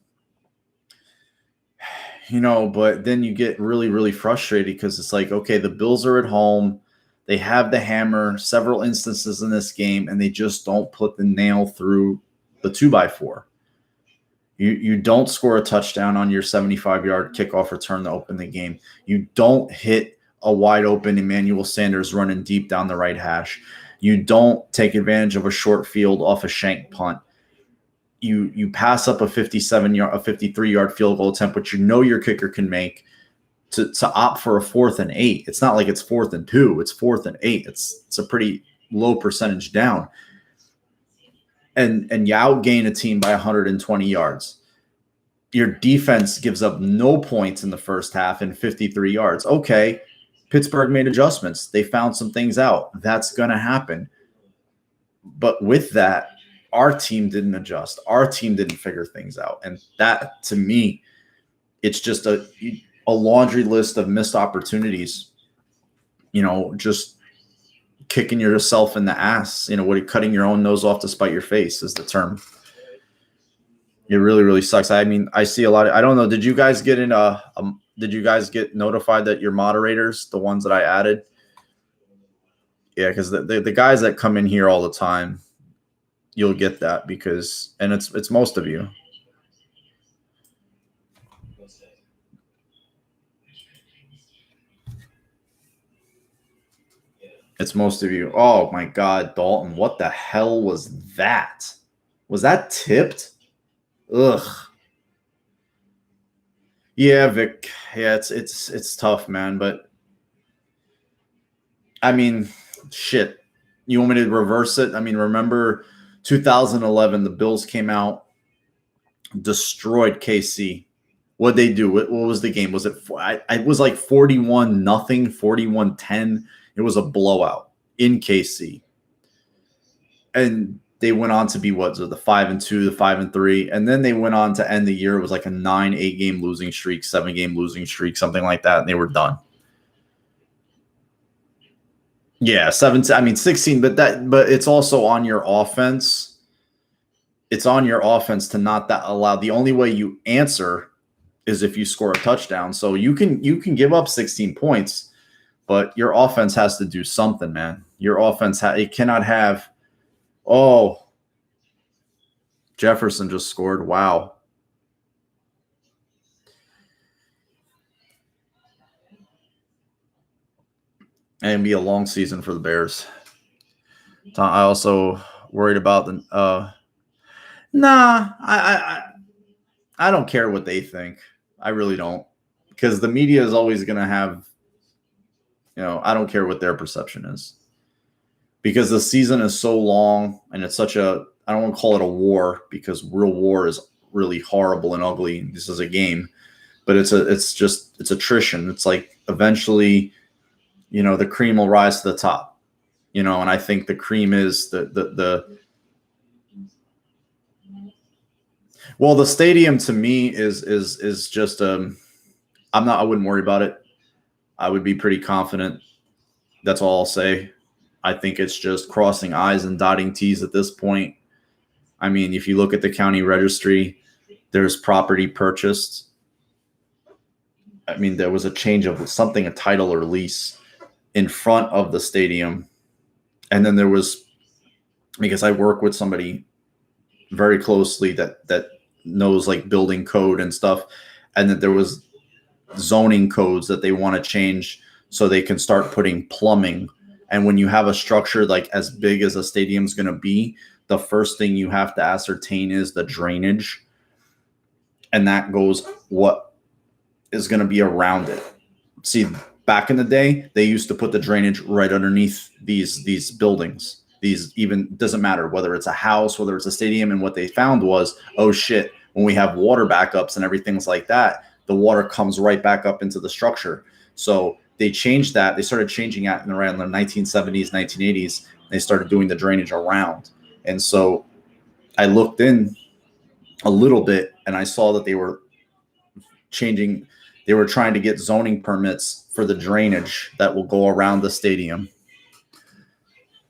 You know, but then you get really, really frustrated because it's like, okay, the Bills are at home. They have the hammer several instances in this game, and they just don't put the nail through the 2x4. You don't score a touchdown on your 75-yard kickoff return to open the game. You don't hit a wide open Emmanuel Sanders running deep down the right hash. You don't take advantage of a short field off a shank punt. You pass up a 53-yard field goal attempt, which you know your kicker can make, to opt for a 4th and 8. It's not like it's 4th and 2. It's 4th and 8. It's a pretty low percentage down. And you outgain a team by 120 yards. Your defense gives up no points in the first half and 53 yards. Okay, Pittsburgh made adjustments. They found some things out. That's going to happen. But with that, our team didn't adjust. Our team didn't figure things out. And that, to me, it's just a laundry list of missed opportunities. You know, just kicking yourself in the ass. You know, cutting your own nose off to spite your face is the term. It really, really sucks. I mean, I see a lot of, I don't know. Did you guys get did you guys get notified that your moderators, the ones that I added? Yeah, because the guys that come in here all the time, you'll get that because, and it's most of you. It's most of you. Oh my God, Dalton, what the hell was that? Was that tipped? Ugh. Yeah, Vic. Yeah, it's tough, man. But I mean, shit. You want me to reverse it? I mean, remember 2011, the Bills came out, destroyed KC. What'd they do? What was the game? Was it? It was like 41-0, 41-10. It was a blowout in KC, and they went on to be what? So the 5-2, the 5-3, and then they went on to end the year. It was like a 9-8 game losing streak, 7-game losing streak, something like that, and they were done. Yeah, 17. I mean 16, but it's also on your offense. It's on your offense to not allow. The only way you answer is if you score a touchdown. So you can give up 16 points, but your offense has to do something, man. Your offense it cannot have. Oh, Jefferson just scored. Wow. And it'd be a long season for the Bears. I also worried about the. Nah, I don't care what they think. I really don't, because the media is always going to have. You know, I don't care what their perception is, because the season is so long and it's such a. I don't want to call it a war, because real war is really horrible and ugly. This is a game, but it's attrition. It's like eventually, you know, the cream will rise to the top, you know, and I think the cream is the well, the stadium to me is just I wouldn't worry about it. I would be pretty confident. That's all I'll say. I think it's just crossing I's and dotting T's at this point. I mean, if you look at the county registry, there's property purchased. I mean, there was a change of something, a title or lease in front of the stadium. And then there was, because I work with somebody very closely that knows like building code and stuff, and that there was zoning codes that they want to change so they can start putting plumbing. And when you have a structure like as big as a stadium's going to be, the first thing you have to ascertain is the drainage, and that goes what is going to be around it. See, back in the day, they used to put the drainage right underneath these buildings. These, even doesn't matter whether it's a house, whether it's a stadium. And what they found was, oh shit, when we have water backups and everything's like that, the water comes right back up into the structure. So they changed that. They started changing that in around the 1970s, 1980s. They started doing the drainage around. And so I looked in a little bit and I saw that they were changing. They were trying to get zoning permits for the drainage that will go around the stadium.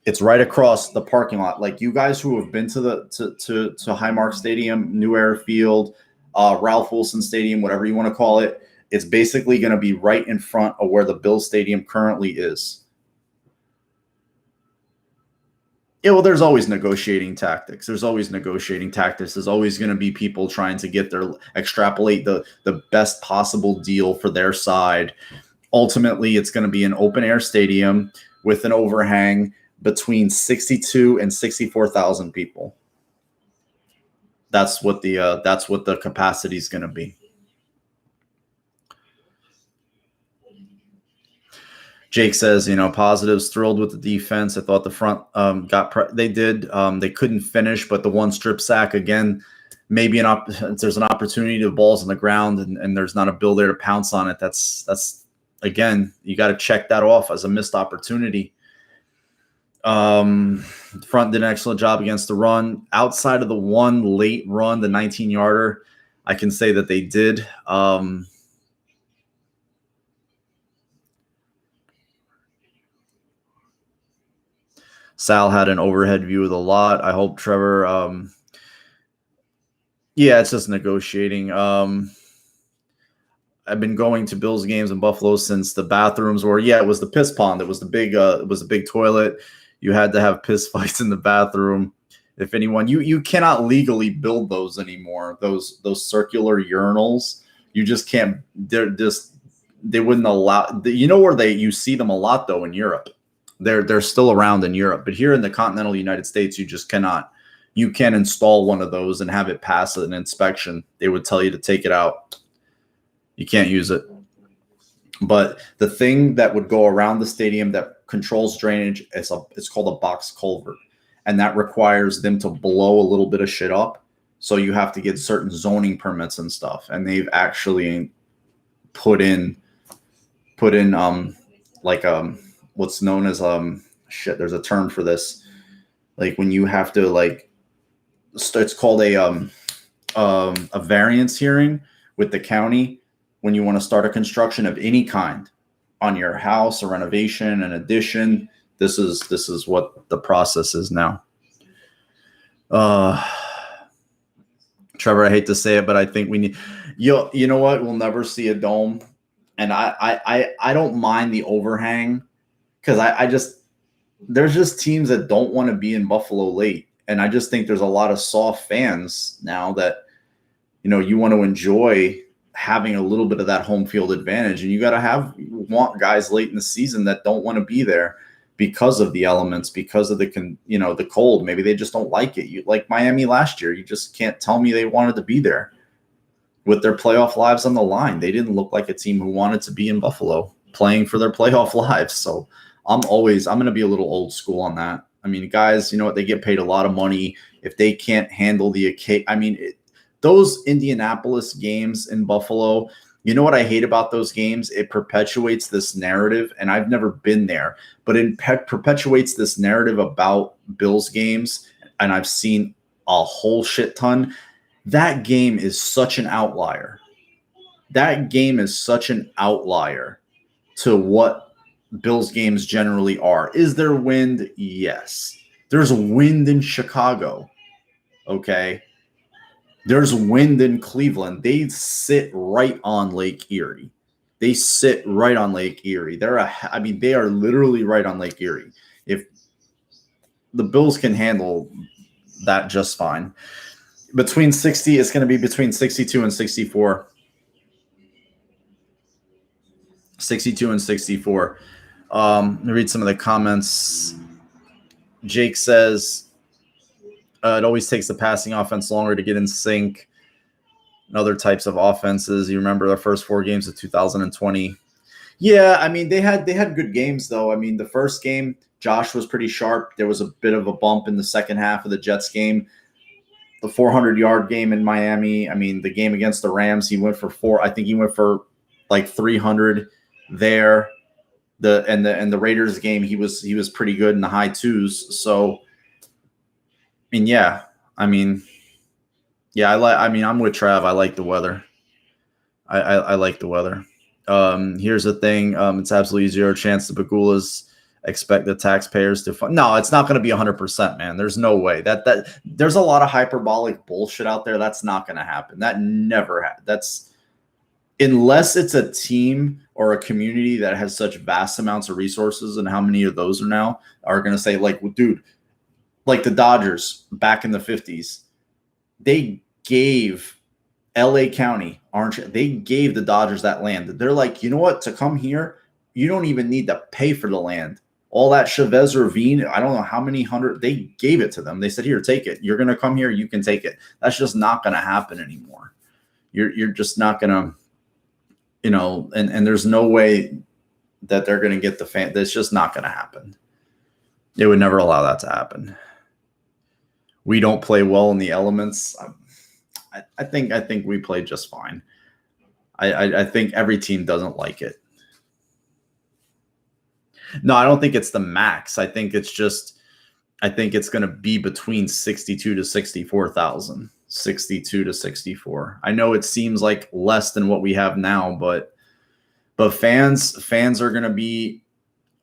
It's right across the parking lot. Like, you guys who have been to the to Highmark Stadium, New Air Field, Ralph Wilson Stadium, whatever you want to call it, it's basically going to be right in front of where the Bills Stadium currently is. Yeah, well, there's always negotiating tactics. There's always going to be people trying to get extrapolate the best possible deal for their side. Ultimately, it's going to be an open air stadium with an overhang between 62 and 64,000 people. That's what the capacity is going to be. Jake says, positives, thrilled with the defense. I thought the front they couldn't finish, but the one strip sack, again, maybe there's an opportunity, the ball's on the ground and there's not a Bill there to pounce on it. That's again, you got to check that off as a missed opportunity. Front did an excellent job against the run. Outside of the one late run, the 19-yarder, I can say that they did. Sal had an overhead view of the lot. I hope Trevor. Yeah, it's just negotiating. I've been going to Bills games in Buffalo since the bathrooms were. Yeah, it was the piss pond. It was the big. It was a big toilet. You had to have piss fights in the bathroom. If anyone, you cannot legally build those anymore. Those circular urinals, you just can't. They wouldn't allow. Where you see them a lot though in Europe. They're still around in Europe, but here in the continental United States, you just cannot. You can't install one of those and have it pass an inspection. They would tell you to take it out. You can't use it. But the thing that would go around the stadium that controls drainage, it's called a box culvert. And that requires them to blow a little bit of shit up. So you have to get certain zoning permits and stuff. And they've actually put in what's known as there's a term for this. Like when you have to it's called a variance hearing with the county when you want to start a construction of any kind on your house, a renovation, an addition. This is what the process is now. Trevor, I hate to say it, but I think we need. You know what? We'll never see a dome, and I don't mind the overhang because there's just teams that don't want to be in Buffalo late, and I just think there's a lot of soft fans now that you want to enjoy having a little bit of that home field advantage, and you want guys late in the season that don't want to be there because of the elements, because of the cold. Maybe they just don't like it. Like Miami last year, you just can't tell me they wanted to be there with their playoff lives on the line. They didn't look like a team who wanted to be in Buffalo playing for their playoff lives. So I'm going to be a little old school on that. I mean, guys, they get paid a lot of money. If they can't handle those Indianapolis games in Buffalo, you know what I hate about those games? It perpetuates this narrative, and I've never been there, but it perpetuates this narrative about Bills games, and I've seen a whole shit ton. That game is such an outlier. That game is such an outlier to what Bills games generally are. Is there wind? Yes. There's wind in Chicago. Okay. There's wind in Cleveland. They sit right on Lake Erie. They sit right on Lake Erie. They are literally right on Lake Erie. If the Bills can handle that just fine. Between 60, it's going to be between 62 and 64. 62 and 64. Let me read some of the comments. Jake says, it always takes the passing offense longer to get in sync and other types of offenses. You remember the first 4 games of 2020. Yeah, I mean, they had good games, though. I mean, the first game, Josh was pretty sharp. There was a bit of a bump in the second half of the Jets game. The 400-yard game in Miami. I mean, the game against the Rams, he went for 4. I think he went for like 300 there. The Raiders game, he was pretty good in the high 2s. So, I mean, yeah. I'm with Trav. I like the weather. I like the weather. Here's the thing. It's absolutely zero chance the Pagulas expect the taxpayers to fund. No, it's not going to be 100%, man. There's no way that there's a lot of hyperbolic bullshit out there. That's not going to happen. That never happens. That's unless it's a team or a community that has such vast amounts of resources, and how many of those are going to say, like, well, dude, like the Dodgers back in the 50s, they gave LA County, they gave the Dodgers that land. They're like, you know what? To come here, you don't even need to pay for the land. All that Chavez Ravine, I don't know how many hundred, they gave it to them. They said, here, take it. You're going to come here, you can take it. That's just not going to happen anymore. You're just not going to, and there's no way that they're going to get the fan. That's just not going to happen. They would never allow that to happen. We don't play well in the elements. I think we play just fine. I think every team doesn't like it. No, I don't think it's the max. I think it's going to be between 62 to 64,000. 62 to 64. I know it seems like less than what we have now, but fans are going to be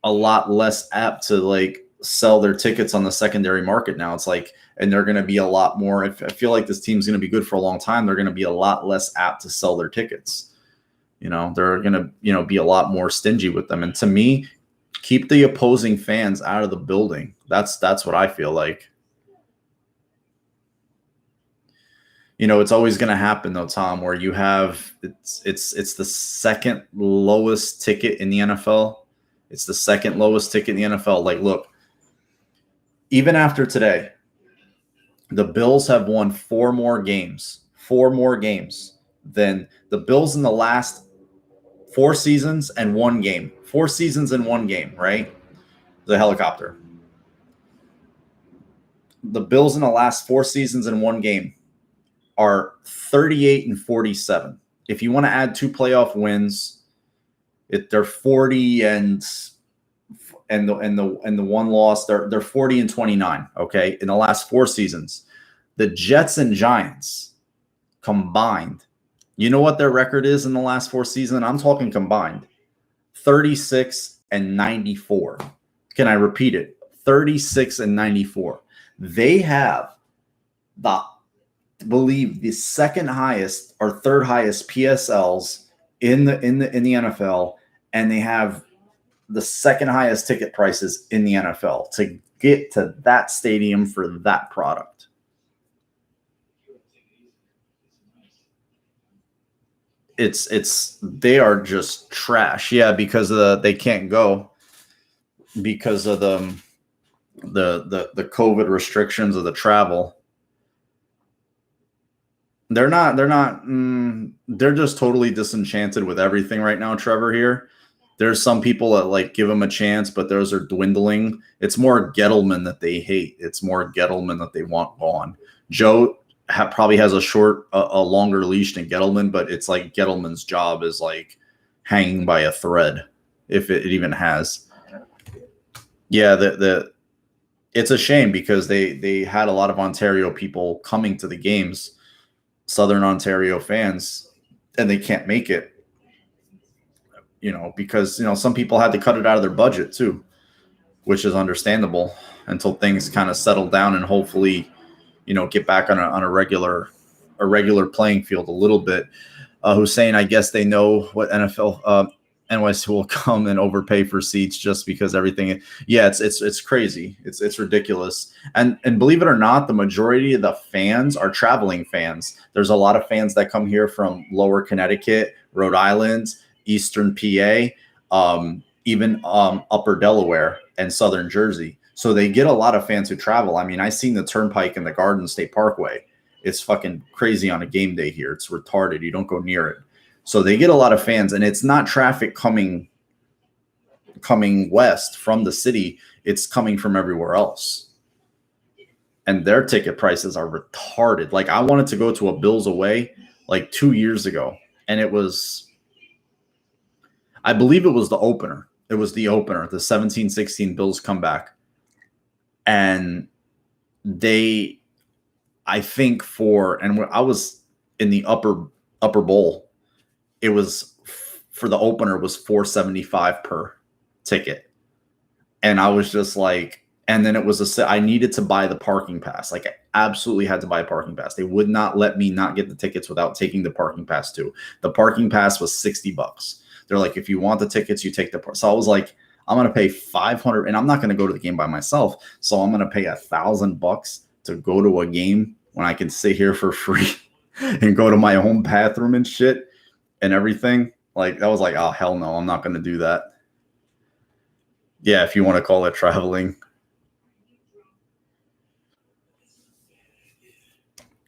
a lot less apt to like sell their tickets on the secondary market now. It's like, and they're going to be a lot more. I feel like this team's going to be good for a long time. They're going to be a lot less apt to sell their tickets. They're going to, be a lot more stingy with them. And to me, keep the opposing fans out of the building. That's what I feel like. It's always going to happen though, Tom, where you have it's the second lowest ticket in the NFL. It's the second lowest ticket in the NFL. Like, look, even after today, the Bills have won 4 more games than the Bills in the last 4 seasons and 1 game. 4 seasons and 1 game, right? The helicopter. The Bills in the last 4 seasons and 1 game are 38 and 47. If you want to add 2 playoff wins, they're 40 and the 1 loss, they're 40 and 29. Okay, in the last 4 seasons, the Jets and Giants combined, you know what their record is in the last 4 seasons? I'm talking combined, 36 and 94. Can I repeat it? 36 and 94. They have the second highest or third highest PSLs in the NFL, and they have the second highest ticket prices in the NFL to get to that stadium for that product. They are just trash. Yeah, because they can't go because of the COVID restrictions of the travel. They're just totally disenchanted with everything right now, Trevor, here. There's some people that like give them a chance, but those are dwindling. It's more Gettleman that they hate. It's more Gettleman that they want gone. Joe probably has a longer leash than Gettleman, but it's like Gettleman's job is like hanging by a thread, if it even has. Yeah, it's a shame because they had a lot of Ontario people coming to the games, Southern Ontario fans, and they can't make it. because some people had to cut it out of their budget too, which is understandable until things kind of settle down and hopefully, get back on a regular playing field a little bit. Hussein, I guess they know what NYC will come and overpay for seats just because everything. Yeah, it's crazy. It's ridiculous. And believe it or not, the majority of the fans are traveling fans. There's a lot of fans that come here from lower Connecticut, Rhode Island, Eastern PA, even upper Delaware and Southern Jersey. So they get a lot of fans who travel. I mean, I seen the Turnpike and the Garden State Parkway. It's fucking crazy on a game day here. It's retarded. You don't go near it. So they get a lot of fans, and it's not traffic coming west from the city. It's coming from everywhere else. And their ticket prices are retarded. Like, I wanted to go to a Bills away like 2 years ago, and it was, I believe it was the opener. It was the opener, the 17-16 Bills comeback. And they, I think and when I was in the upper bowl, it was for the opener was $475 per ticket. And I was just like, and then it was I needed to buy the parking pass. Like, I absolutely had to buy a parking pass. They would not let me not get the tickets without taking the parking pass too. The parking pass was $60. They're like, if you want the tickets, you take the part. So I was like, I'm going to pay $500 and I'm not going to go to the game by myself. So I'm going to pay $1,000 to go to a game when I can sit here for free and go to my home bathroom and shit and everything. Like, that was like, oh, hell no, I'm not going to do that. Yeah, if you want to call it traveling.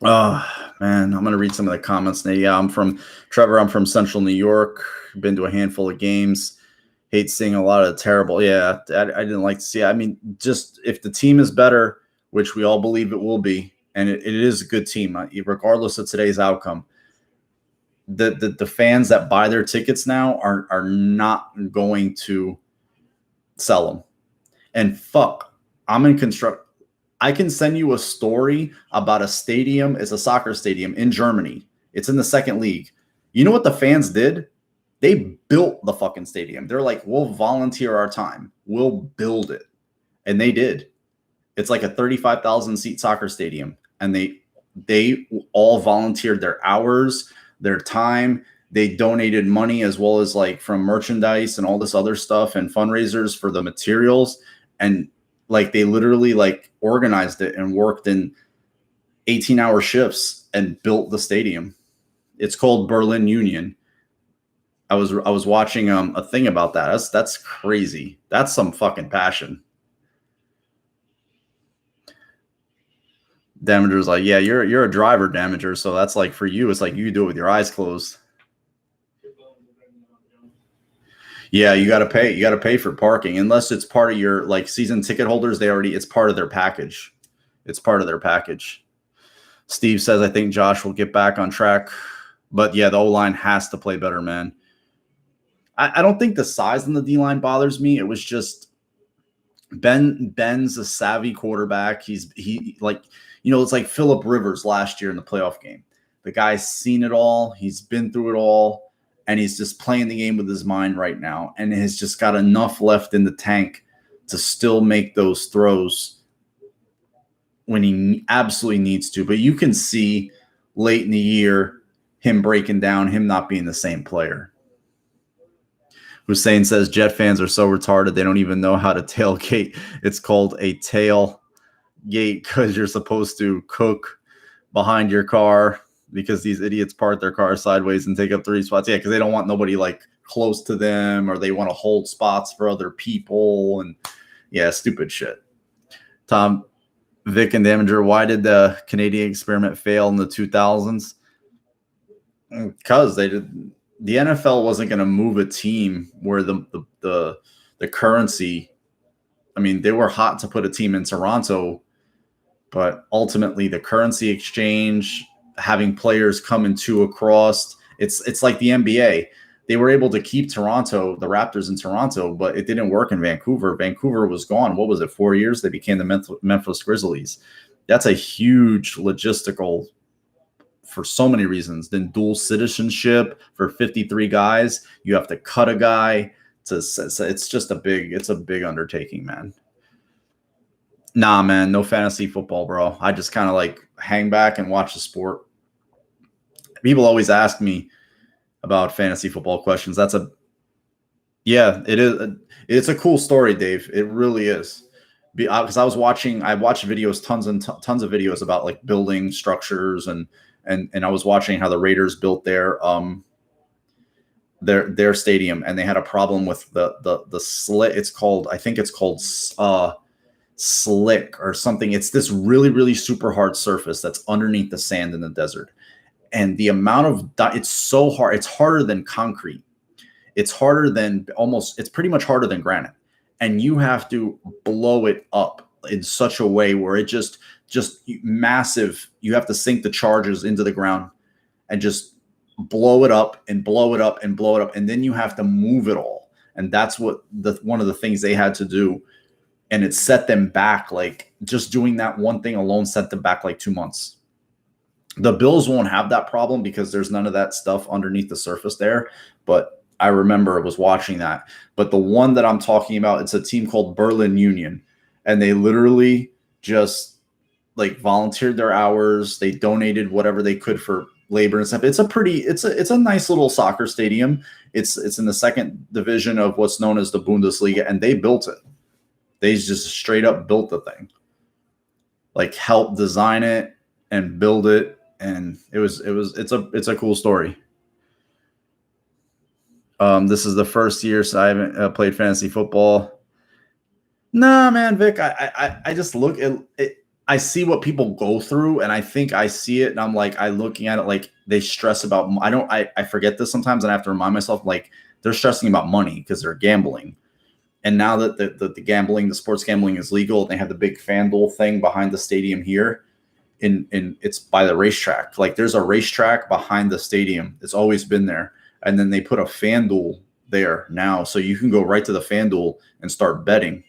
Oh, man, I'm going to read some of the comments now. Yeah, I'm from Central New York. Been to a handful of games. Hate seeing a lot of terrible. Yeah, I didn't like to see it. I mean, just if the team is better, which we all believe it will be, and it is a good team, regardless of today's outcome, the fans that buy their tickets now are not going to sell them. And fuck, I'm in construct. I can send you a story about a stadium. It's a soccer stadium in Germany. It's in the second league. You know what the fans did? They built the fucking stadium. They're like, we'll volunteer our time. We'll build it. And they did. It's like a 35,000 seat soccer stadium. And they all volunteered their hours, their time. They donated money as well as like from merchandise and all this other stuff and fundraisers for the materials. And like, they literally like organized it and worked in 18-hour shifts and built the stadium. It's called Berlin Union. I was watching a thing about that. That's crazy. That's some fucking passion. Damager's like, yeah, you're a driver, Damager. So that's like, for you, it's like you do it with your eyes closed. Yeah, you got to pay. You got to pay for parking unless it's part of your like season ticket holders. It's part of their package. It's part of their package. Steve says, I think Josh will get back on track, but yeah, the O-line has to play better, man. I don't think the size on the D-line bothers me. It was just Ben's a savvy quarterback. He like, it's like Phillip Rivers last year in the playoff game. The guy's seen it all. He's been through it all, and he's just playing the game with his mind right now, and has just got enough left in the tank to still make those throws when he absolutely needs to. But you can see late in the year him breaking down, him not being the same player. Hussein says Jet fans are so retarded they don't even know how to tailgate. It's called a tailgate because you're supposed to cook behind your car because these idiots park their car sideways and take up 3 spots. Yeah, because they don't want nobody like close to them, or they want to hold spots for other people. And yeah, stupid shit. Tom, Vic, and Damager, why did the Canadian experiment fail in the 2000s? Because the NFL wasn't going to move a team where the currency, I mean, they were hot to put a team in Toronto, but ultimately the currency exchange, having players come in two across, it's like the NBA. They were able to keep the Raptors in Toronto, but it didn't work in Vancouver. Vancouver was gone. What was it, 4 years? They became the Memphis Grizzlies. That's a huge logistical for so many reasons. Then dual citizenship for 53 guys. You have to cut a guy. It's just a big undertaking, man. Nah, man, no fantasy football, bro. I just kind of like hang back and watch the sport. People always ask me about fantasy football questions. Yeah, it is. It's a cool story, Dave. It really is. Because I watched videos, tons of videos about like building structures and I was watching how the Raiders built their stadium, and they had a problem with the slit. I think it's called slick or something. It's this really, really super hard surface that's underneath the sand in the desert. And the amount of it's so hard. It's harder than concrete. It's pretty much harder than granite. And you have to blow it up in such a way where it just massive. You have to sink the charges into the ground and just blow it up and blow it up and blow it up. And then you have to move it all. And that's what one of the things they had to do. And it set them back. Like just doing that one thing alone set them back like 2 months. The Bills won't have that problem because there's none of that stuff underneath the surface there. But I remember I was watching that. But the one that I'm talking about, it's a team called Berlin Union. And they literally just like volunteered their hours. They donated whatever they could for labor and stuff. It's a nice little soccer stadium. It's in the second division of what's known as the Bundesliga, and they built it. They just straight up built the thing. Like helped design it and build it. And it's a cool story. This is the first year, so I haven't played fantasy football. Nah, man, Vic, I just look at it. I see what people go through, and I think I see it, and I'm like, looking at it like they stress about. I forget this sometimes, and I have to remind myself like they're stressing about money because they're gambling. And now that the sports gambling is legal, and they have the big FanDuel thing behind the stadium here. It's by the racetrack. Like there's a racetrack behind the stadium. It's always been there. And then they put a FanDuel there now. So you can go right to the FanDuel and start betting.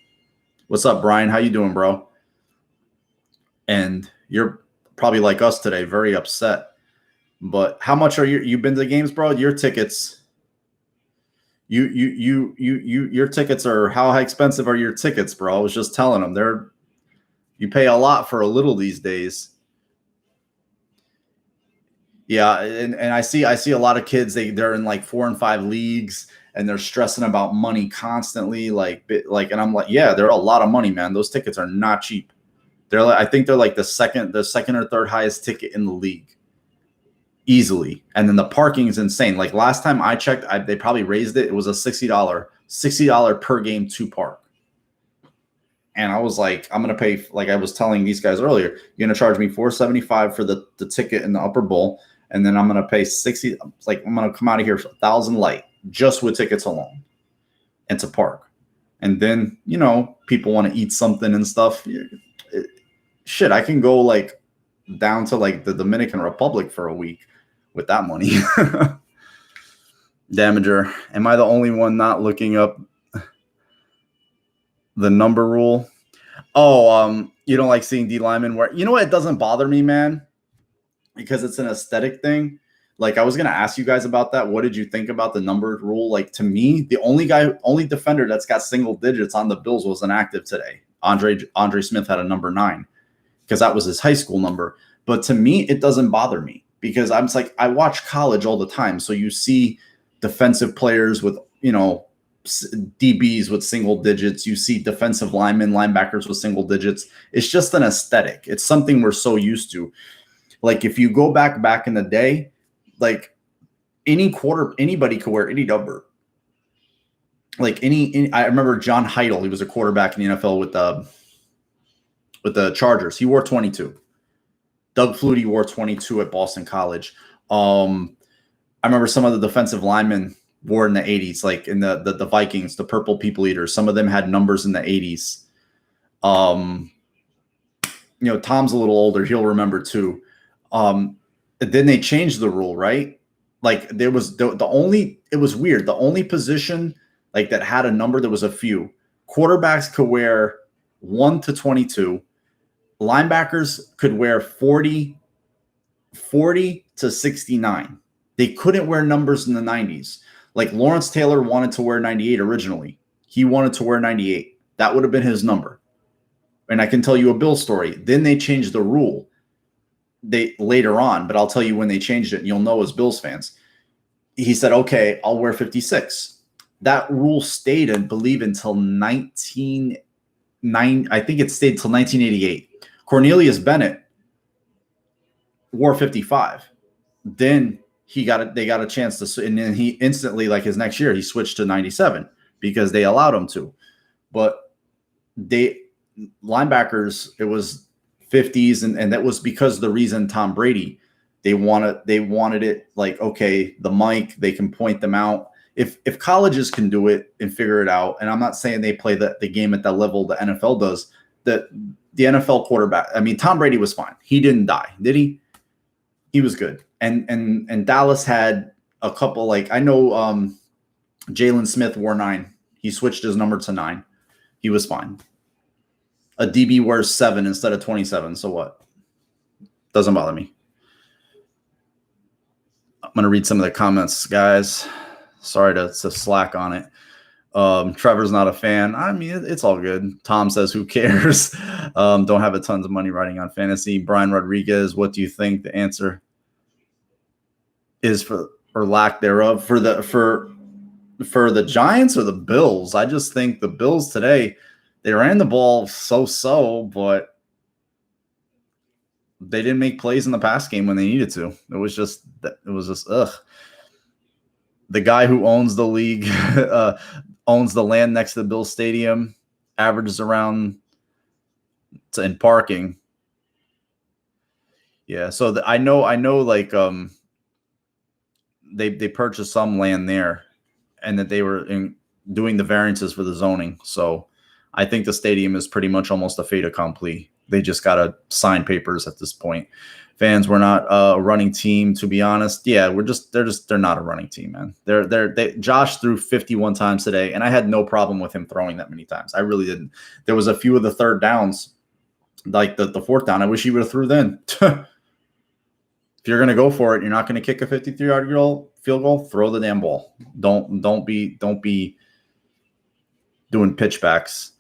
What's up, Brian? How you doing, bro? And you're probably like us today, very upset. But how much are you've been to the games, bro? Your tickets. Your tickets are, how expensive are your tickets, bro? I was just telling them you pay a lot for a little these days. Yeah, and I see a lot of kids, they're in like 4 and 5 leagues and they're stressing about money constantly, and I'm like, yeah, they're a lot of money, man. Those tickets are not cheap. I think they're like the second or third highest ticket in the league. Easily. And then the parking is insane. Like last time I checked, they probably raised it. It was a $60 per game to park. And I was like, I'm going to pay, like I was telling these guys earlier, you're going to charge me $475 for the ticket in the upper bowl. And then I'm going to pay $60. Like I'm going to come out of here for $1,000 light just with tickets alone and to park. And then, people want to eat something and stuff. Shit, I can go like down to like the Dominican Republic for a week with that money. Damager, am I the only one not looking up the number rule? Oh, you don't like seeing D linemen wear? You know what? It doesn't bother me, man, because it's an aesthetic thing. Like I was gonna ask you guys about that. What did you think about the number rule? Like to me, the only defender that's got single digits on the Bills was inactive today. Andre Smith had a number 9 because that was his high school number. But to me, it doesn't bother me because I'm just like, I watch college all the time. So you see defensive players with, DBs with single digits. You see defensive linebackers with single digits. It's just an aesthetic. It's something we're so used to. Like if you go back in the day, like anybody could wear any number. Like I remember John Heidel. He was a quarterback in the NFL with the Chargers. He wore 22. Doug Flutie wore 22 at Boston College. I remember some of the defensive linemen wore in the 80s, like in the Vikings, the Purple People Eaters. Some of them had numbers in the 80s. Tom's a little older. He'll remember too. Then they changed the rule, right? Like there was it was weird. The only position like that had a number, there was a few. Quarterbacks could wear 1 to 22. Linebackers could wear 40 to 69. They couldn't wear numbers in the 90s. Like Lawrence Taylor wanted to wear 98 originally. He wanted to wear 98. That would have been his number. And I can tell you a Bill story. Then they changed the rule later on, but I'll tell you when they changed it, and you'll know as Bills fans. He said, okay, I'll wear 56. That rule stayed, I believe, until 1990. I think it stayed until 1988. Cornelius Bennett wore 55. Then they got a chance to, and then he instantly, like his next year, he switched to 97 because they allowed him to. But linebackers, it was 50s, and that was because the reason Tom Brady, they wanted it like, okay, the mic, they can point them out. If colleges can do it and figure it out, and I'm not saying they play the game at that level the NFL does, the NFL quarterback, I mean, Tom Brady was fine. He didn't die, did he? He was good. And Dallas had a couple, like, I know Jalen Smith wore 9. He switched his number to 9. He was fine. A DB wears 7 instead of 27. So what? Doesn't bother me. I'm going to read some of the comments, guys. Sorry to slack on it. Trevor's not a fan. I mean, it's all good. Tom says, who cares? Don't have a tons of money riding on fantasy. Brian Rodriguez, what do you think the answer is for, or lack thereof, for the Giants or the Bills? I just think the Bills today, they ran the ball so, but they didn't make plays in the pass game when they needed to. It was just ugh. The guy who owns the league, owns the land next to the Bills Stadium, averages around in parking. Yeah, so I know like they purchased some land there, and that they were doing the variances for the zoning. So I think the stadium is pretty much almost a fait accompli. They just got to sign papers at this point. Fans, we're not a running team, to be honest. Yeah, they're not a running team, man. Josh threw 51 times today, and I had no problem with him throwing that many times. I really didn't. There was a few of the third downs, like the fourth down. I wish he would have threw then. If you're going to go for it, you're not going to kick a 53-yard field goal, throw the damn ball. Don't be doing pitchbacks.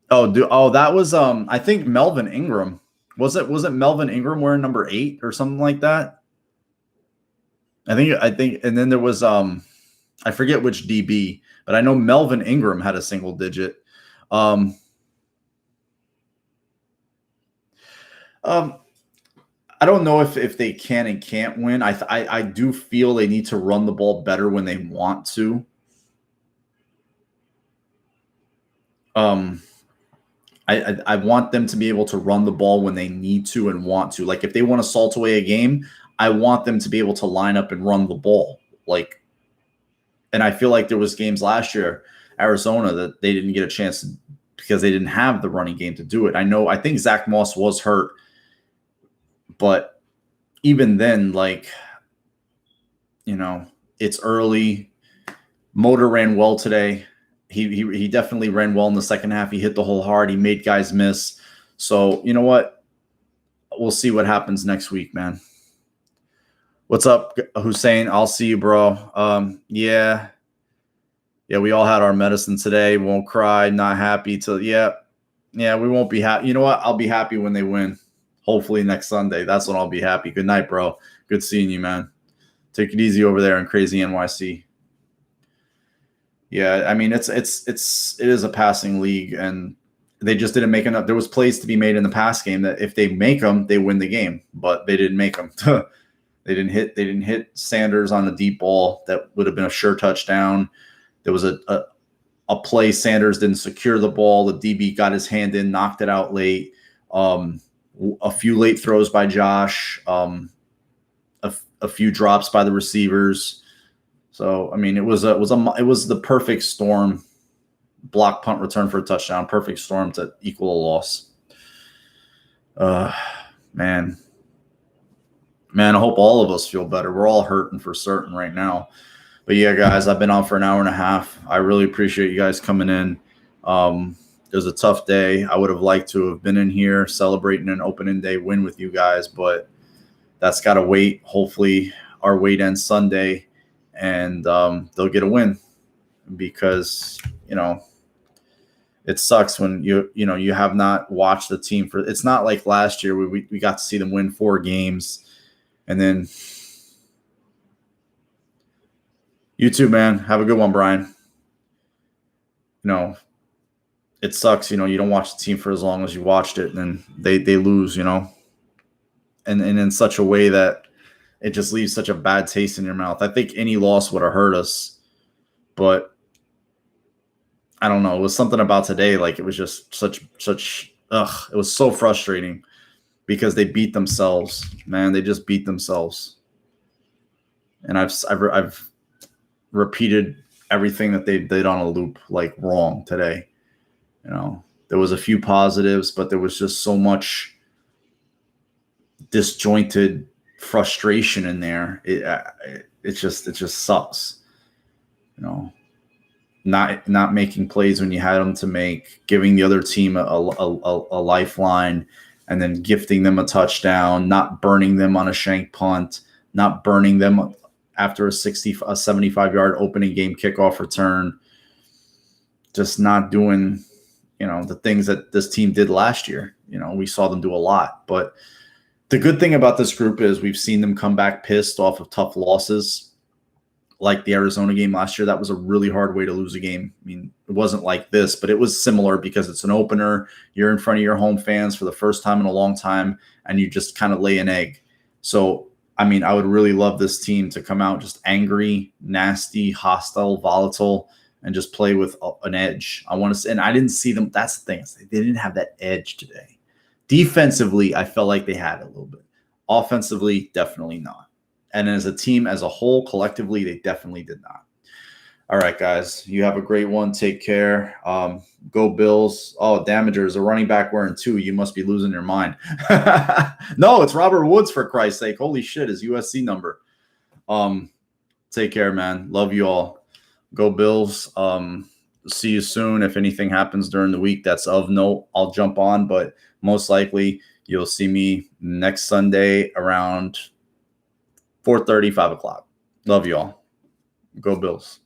That was I think Melvin Ingram. Was it Melvin Ingram wearing number 8 or something like that? I think and then there was I forget which DB, but I know Melvin Ingram had a single digit. I don't know if they can and can't win. I do feel they need to run the ball better when they want to. I want them to be able to run the ball when they need to and want to. Like if they want to salt away a game, I want them to be able to line up and run the ball. And I feel like there was games last year, Arizona, that they didn't get a chance because they didn't have the running game to do it. I think Zach Moss was hurt, but even then, it's early. Motor ran well today. He definitely ran well in the second half. He hit the hole hard. He made guys miss. So, you know what? We'll see what happens next week, man. What's up, Hussein? I'll see you, bro. Yeah, we all had our medicine today. Won't cry, not happy till yeah, we won't be happy. You know what? I'll be happy when they win. Hopefully next Sunday. That's when I'll be happy. Good night, bro. Good seeing you, man. Take it easy over there in crazy NYC. Yeah, I mean it is a passing league, and they just didn't make enough. There was plays to be made in the pass game that if they make them, they win the game, but they didn't make them. They didn't hit Sanders on a deep ball that would have been a sure touchdown. There was a play Sanders didn't secure the ball. The DB got his hand in, knocked it out late. A few late throws by Josh. A few drops by the receivers. So, I mean, it was the perfect storm. Block, punt, return for a touchdown. Perfect storm to equal a loss. Man, I hope all of us feel better. We're all hurting for certain right now. But yeah, guys, I've been on for an hour and a half. I really appreciate you guys coming in. It was a tough day. I would have liked to have been in here celebrating an opening day win with you guys, but that's got to wait. Hopefully our wait ends Sunday and they'll get a win because, it sucks when you have not watched the team for. It's not like last year where we got to see them win 4 games, and then you too, man. Have a good one, Brian. It sucks. You don't watch the team for as long as you watched it, and then they lose. And in such a way that it just leaves such a bad taste in your mouth. I think any loss would have hurt us, but I don't know. It was something about today. Like it was just such, it was so frustrating because they beat themselves, man. They just beat themselves. And I've repeated everything that they did on a loop, like wrong today. There was a few positives, but there was just so much disjointed frustration in there. It just sucks, Not making plays when you had them to make, giving the other team a lifeline, and then gifting them a touchdown, not burning them on a shank punt, not burning them after a 75-yard opening game kickoff return, just not doing, the things that this team did last year. We saw them do a lot. But the good thing about this group is we've seen them come back pissed off of tough losses. Like the Arizona game last year, that was a really hard way to lose a game. I mean, it wasn't like this, but it was similar because it's an opener. You're in front of your home fans for the first time in a long time, and you just kind of lay an egg. So, I mean, I would really love this team to come out just angry, nasty, hostile, volatile, and just play with an edge. I want to say, and I didn't see them. That's the thing. They didn't have that edge today. Defensively, I felt like they had it a little bit. Offensively, definitely not. And as a team, as a whole, collectively, they definitely did not. All right, guys. You have a great one. Take care. Go Bills. Oh, Damager's a running back wearing 2. You must be losing your mind. No, it's Robert Woods, for Christ's sake. Holy shit, his USC number. Take care, man. Love you all. Go Bills. See you soon. If anything happens during the week that's of note, I'll jump on. But most likely, you'll see me next Sunday around 4:30, 5 o'clock. Love you all. Go Bills.